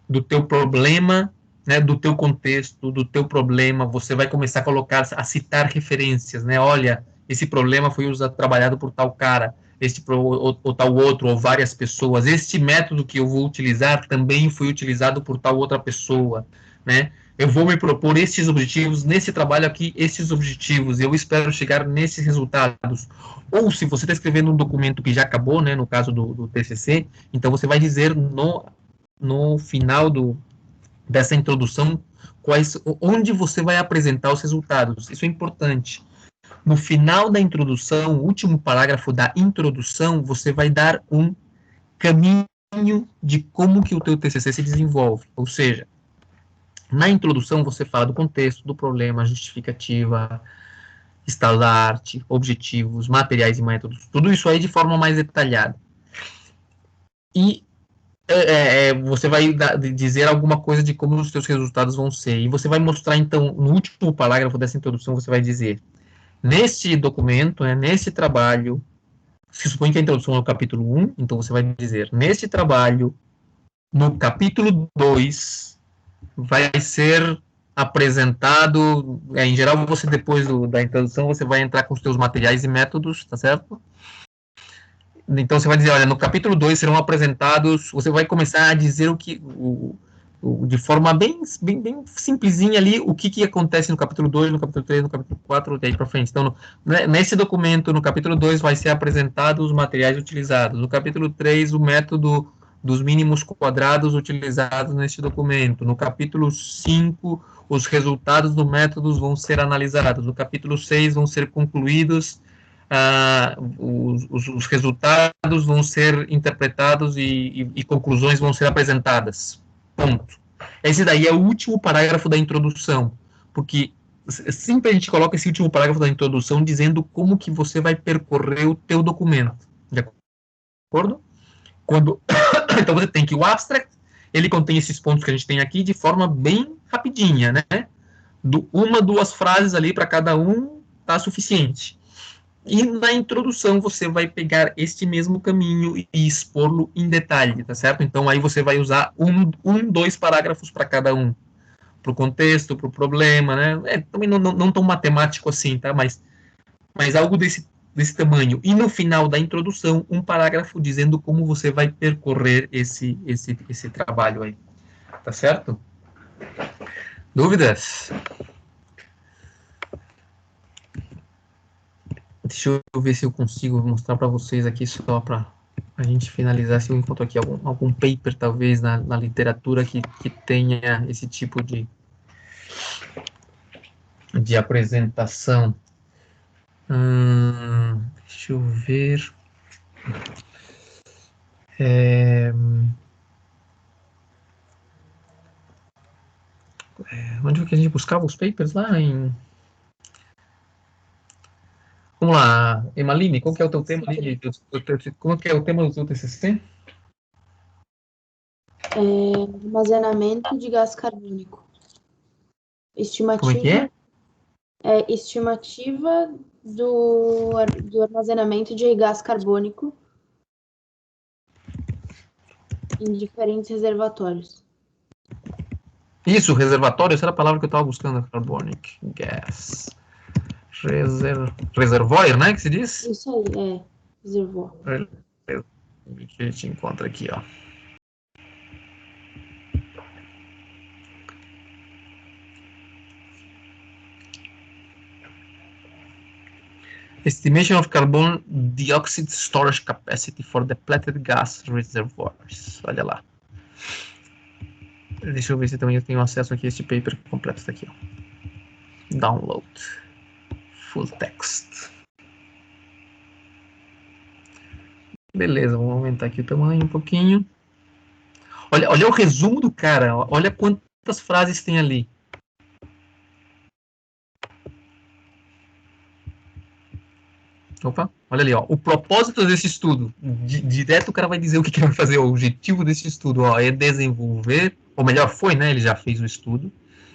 do teu problema, né, do teu contexto, do teu problema, você vai começar a colocar, a citar referências, né? Olha, esse problema foi trabalhado por tal cara, ou tal outro, ou várias pessoas. Este método que eu vou utilizar também foi utilizado por tal outra pessoa, né? Eu vou me propor estes objetivos, nesse trabalho aqui, estes objetivos, eu espero chegar nesses resultados. Ou se você está escrevendo um documento que já acabou, né, no caso do TCC, então você vai dizer no final dessa introdução onde você vai apresentar os resultados. Isso é importante. No final da introdução, o último parágrafo da introdução, você vai dar um caminho de como que o teu TCC se desenvolve. Ou seja, na introdução você fala do contexto, do problema, justificativa, estado da arte, objetivos, materiais e métodos, tudo isso aí de forma mais detalhada. E você vai dizer alguma coisa de como os seus resultados vão ser. E você vai mostrar, então, no último parágrafo dessa introdução, você vai dizer, neste documento, nesse trabalho, se supõe que a introdução é o capítulo 1, então você vai dizer, neste trabalho, no capítulo 2, vai ser apresentado, em geral, você depois da introdução, você vai entrar com os seus materiais e métodos, tá certo? Então você vai dizer, olha, no capítulo 2 serão apresentados, você vai começar a dizer de forma bem simplesinha ali, o que acontece no capítulo 2, no capítulo 3, no capítulo 4, daí para frente. Então, nesse documento, no capítulo 2, vai ser apresentados os materiais utilizados. No capítulo 3, o método dos mínimos quadrados utilizados neste documento. No capítulo 5, os resultados do método vão ser analisados. No capítulo 6, vão ser concluídos os resultados vão ser interpretados e conclusões vão ser apresentadas. Ponto. Esse daí é o último parágrafo da introdução, porque sempre a gente coloca esse último parágrafo da introdução dizendo como que você vai percorrer o teu documento. De acordo? Então você tem que o abstract, ele contém esses pontos que a gente tem aqui de forma bem rapidinha, né? Uma, duas frases ali para cada um tá suficiente. E na introdução você vai pegar este mesmo caminho e expor-lo em detalhe, tá certo? Então aí você vai usar dois parágrafos para cada um, para o contexto, para o problema, né? Também não tão matemático assim, tá? Mas algo desse tamanho. E no final da introdução, um parágrafo dizendo como você vai percorrer esse trabalho aí, tá certo? Dúvidas? Deixa eu ver se eu consigo mostrar para vocês aqui só para a gente finalizar, se eu encontro aqui algum paper, talvez, na literatura que tenha esse tipo de apresentação. Deixa eu ver. Onde foi que a gente buscava os papers lá em... Vamos lá, Emaline, qual que é o teu tema ali? Como que é o tema do teu TCC? Armazenamento de gás carbônico. Como é que é? Estimativa do armazenamento de gás carbônico em diferentes reservatórios. Isso, reservatório, essa era a palavra que eu estava buscando, carbonic gas. Reservoir, né, que se diz? Isso aí, reservoir. Que a gente encontra aqui, ó. Estimation of carbon dioxide storage capacity for depleted gas reservoirs. Olha lá. Deixa eu ver se também eu tenho acesso aqui a este paper completo. Está aqui, ó. Download. Full text. Beleza, vamos aumentar aqui o tamanho um pouquinho. Olha o resumo do cara. Olha quantas frases tem ali. Opa, olha ali, ó. O propósito desse estudo, direto o cara vai dizer o que ele vai fazer. O objetivo desse estudo, ó, é desenvolver, ou melhor, foi, né? Ele já fez o estudo.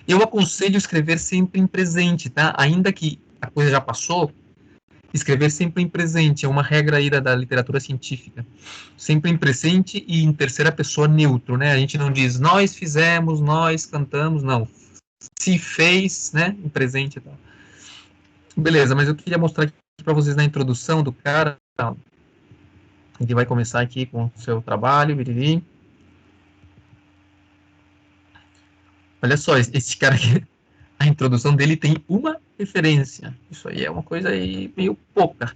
Eu aconselho escrever sempre em presente, tá? Ainda que a coisa já passou, escrever sempre em presente. É uma regra aí da literatura científica. Sempre em presente e em terceira pessoa neutro, né? A gente não diz nós fizemos, nós cantamos, não. Se fez, né? Em presente, tá? Beleza, mas eu queria mostrar aqui para vocês na introdução do cara. Ele vai começar aqui com o seu trabalho, biriri. Olha só, esse cara aqui, a introdução dele tem uma referência. Isso aí é uma coisa aí meio pouca.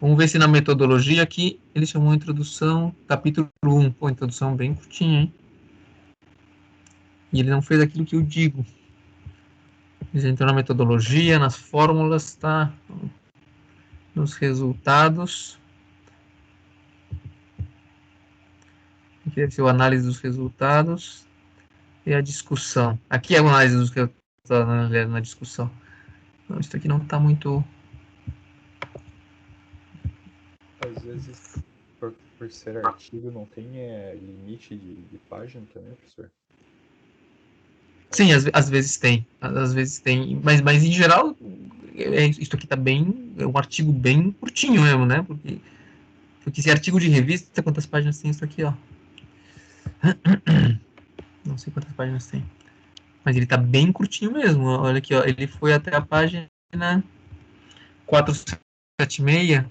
Vamos ver se na metodologia aqui ele chamou a introdução, capítulo 1. Pô, introdução bem curtinha, hein? E ele não fez aquilo que eu digo. Ele entrou na metodologia, nas fórmulas, tá? Nos resultados. Aqui deve ser a análise dos resultados e a discussão. Aqui é a análise dos resultados na discussão. Não, isso aqui não está muito... Às vezes, por ser artigo, não tem limite de página também, professor? Sim, às vezes tem. Às vezes tem. Mas em geral, isso aqui tá bem... É um artigo bem curtinho mesmo, né? Porque esse artigo de revista, quantas páginas tem isso aqui, ó? Não sei quantas páginas tem. Mas ele tá bem curtinho mesmo. Olha aqui, ó. Ele foi até a página 476.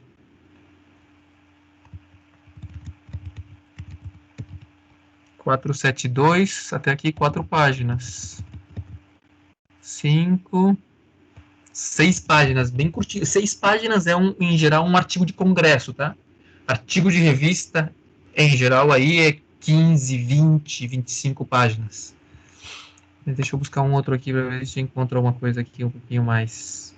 472, até aqui 4 páginas. 5, 6 páginas, bem curtinho. 6 páginas é, em geral, um artigo de congresso, tá? Artigo de revista, em geral, aí é 15, 20, 25 páginas. Deixa eu buscar um outro aqui para ver se encontra alguma coisa aqui um pouquinho mais...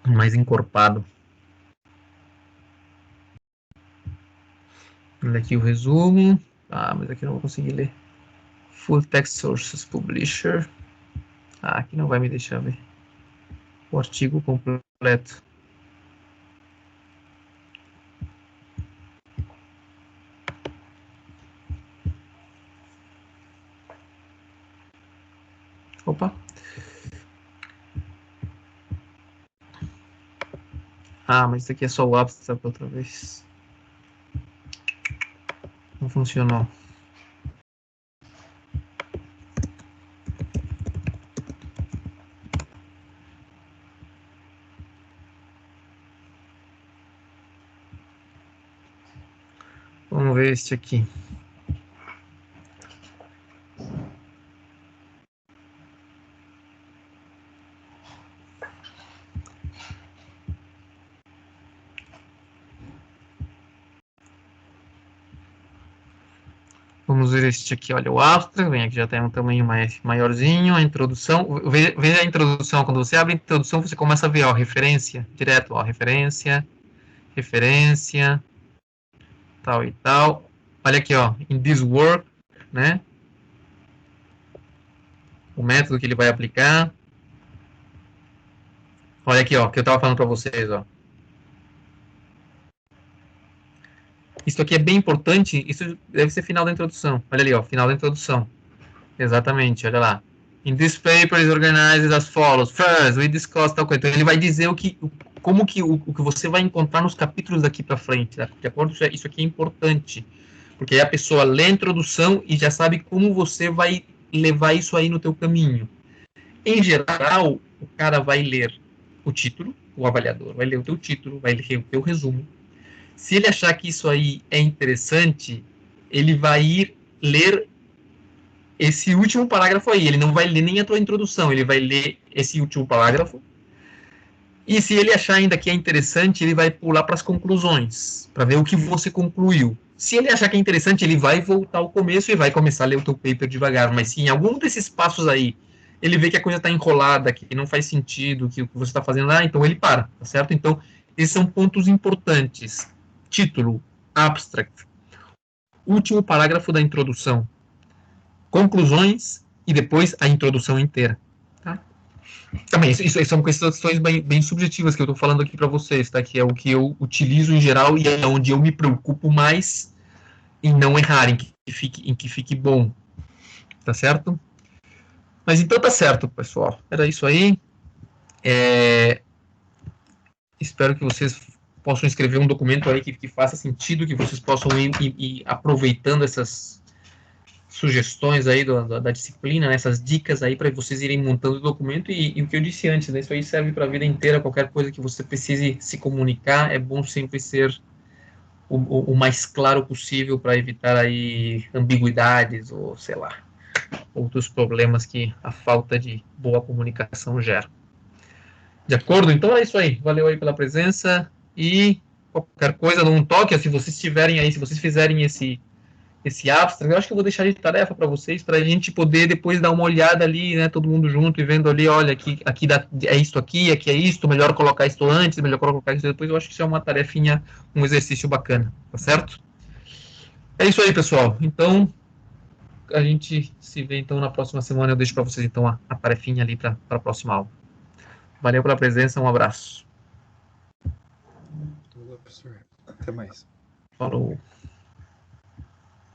mais encorpado. Olha aqui o resumo. Ah, mas aqui eu não vou conseguir ler. Full Text Sources Publisher. Ah, aqui não vai me deixar ver o artigo completo. Opa. Ah, mas isso aqui é só o abstract outra vez. Não funcionou. Vamos ver este aqui. Vamos Vamos ver este aqui, olha, o abstract, vem aqui, já tem um tamanho maiorzinho, a introdução, veja a introdução, quando você abre a introdução, você começa a ver, ó, referência, direto, ó, referência, tal e tal. Olha aqui, ó, in this work, né, o método que ele vai aplicar. Olha aqui, ó, que eu estava falando para vocês, ó. Isso aqui é bem importante, isso deve ser final da introdução. Olha ali, ó, final da introdução. Exatamente, olha lá. In this paper is organized as follows. First, we discuss tal coisa. Então, ele vai dizer o que você vai encontrar nos capítulos daqui para frente, tá? De acordo? Isso aqui é importante, porque aí a pessoa lê a introdução e já sabe como você vai levar isso aí no teu caminho. Em geral, o cara vai ler o título, o avaliador vai ler o teu título, vai ler o teu resumo. Se ele achar que isso aí é interessante, ele vai ir ler esse último parágrafo aí. Ele não vai ler nem a tua introdução, ele vai ler esse último parágrafo. E se ele achar ainda que é interessante, ele vai pular para as conclusões, para ver o que você concluiu. Se ele achar que é interessante, ele vai voltar ao começo e vai começar a ler o teu paper devagar. Mas se em algum desses passos aí ele vê que a coisa está enrolada, que não faz sentido, que o que você está fazendo, então ele para, tá certo? Então, esses são pontos importantes. Título, abstract, último parágrafo da introdução, conclusões e depois a introdução inteira. Tá? Também, isso são questões bem subjetivas que eu estou falando aqui para vocês, tá? Que é o que eu utilizo em geral e é onde eu me preocupo mais em não errar, em que fique bom. Tá certo? Mas então tá certo, pessoal. Era isso aí. Espero que vocês possam escrever um documento aí que faça sentido, que vocês possam ir aproveitando essas sugestões aí da disciplina, né, essas dicas aí para vocês irem montando o documento e o que eu disse antes, né, isso aí serve para a vida inteira, qualquer coisa que você precise se comunicar, é bom sempre ser o mais claro possível para evitar aí ambiguidades ou, sei lá, outros problemas que a falta de boa comunicação gera. De acordo? Então é isso aí. Valeu aí pela presença e qualquer coisa, não toque. Se vocês tiverem aí, se vocês fizerem esse abstract, eu acho que eu vou deixar de tarefa para vocês, para a gente poder depois dar uma olhada ali, né, todo mundo junto e vendo ali, olha, aqui é isto aqui é isto, melhor colocar isto antes, melhor colocar isso depois. Eu acho que isso é uma tarefinha, um exercício bacana, tá certo? É isso aí, pessoal. Então, a gente se vê então na próxima semana. Eu deixo para vocês então a tarefinha ali para a próxima aula. Valeu pela presença, um abraço. Tudo, professor. Até mais. Falou.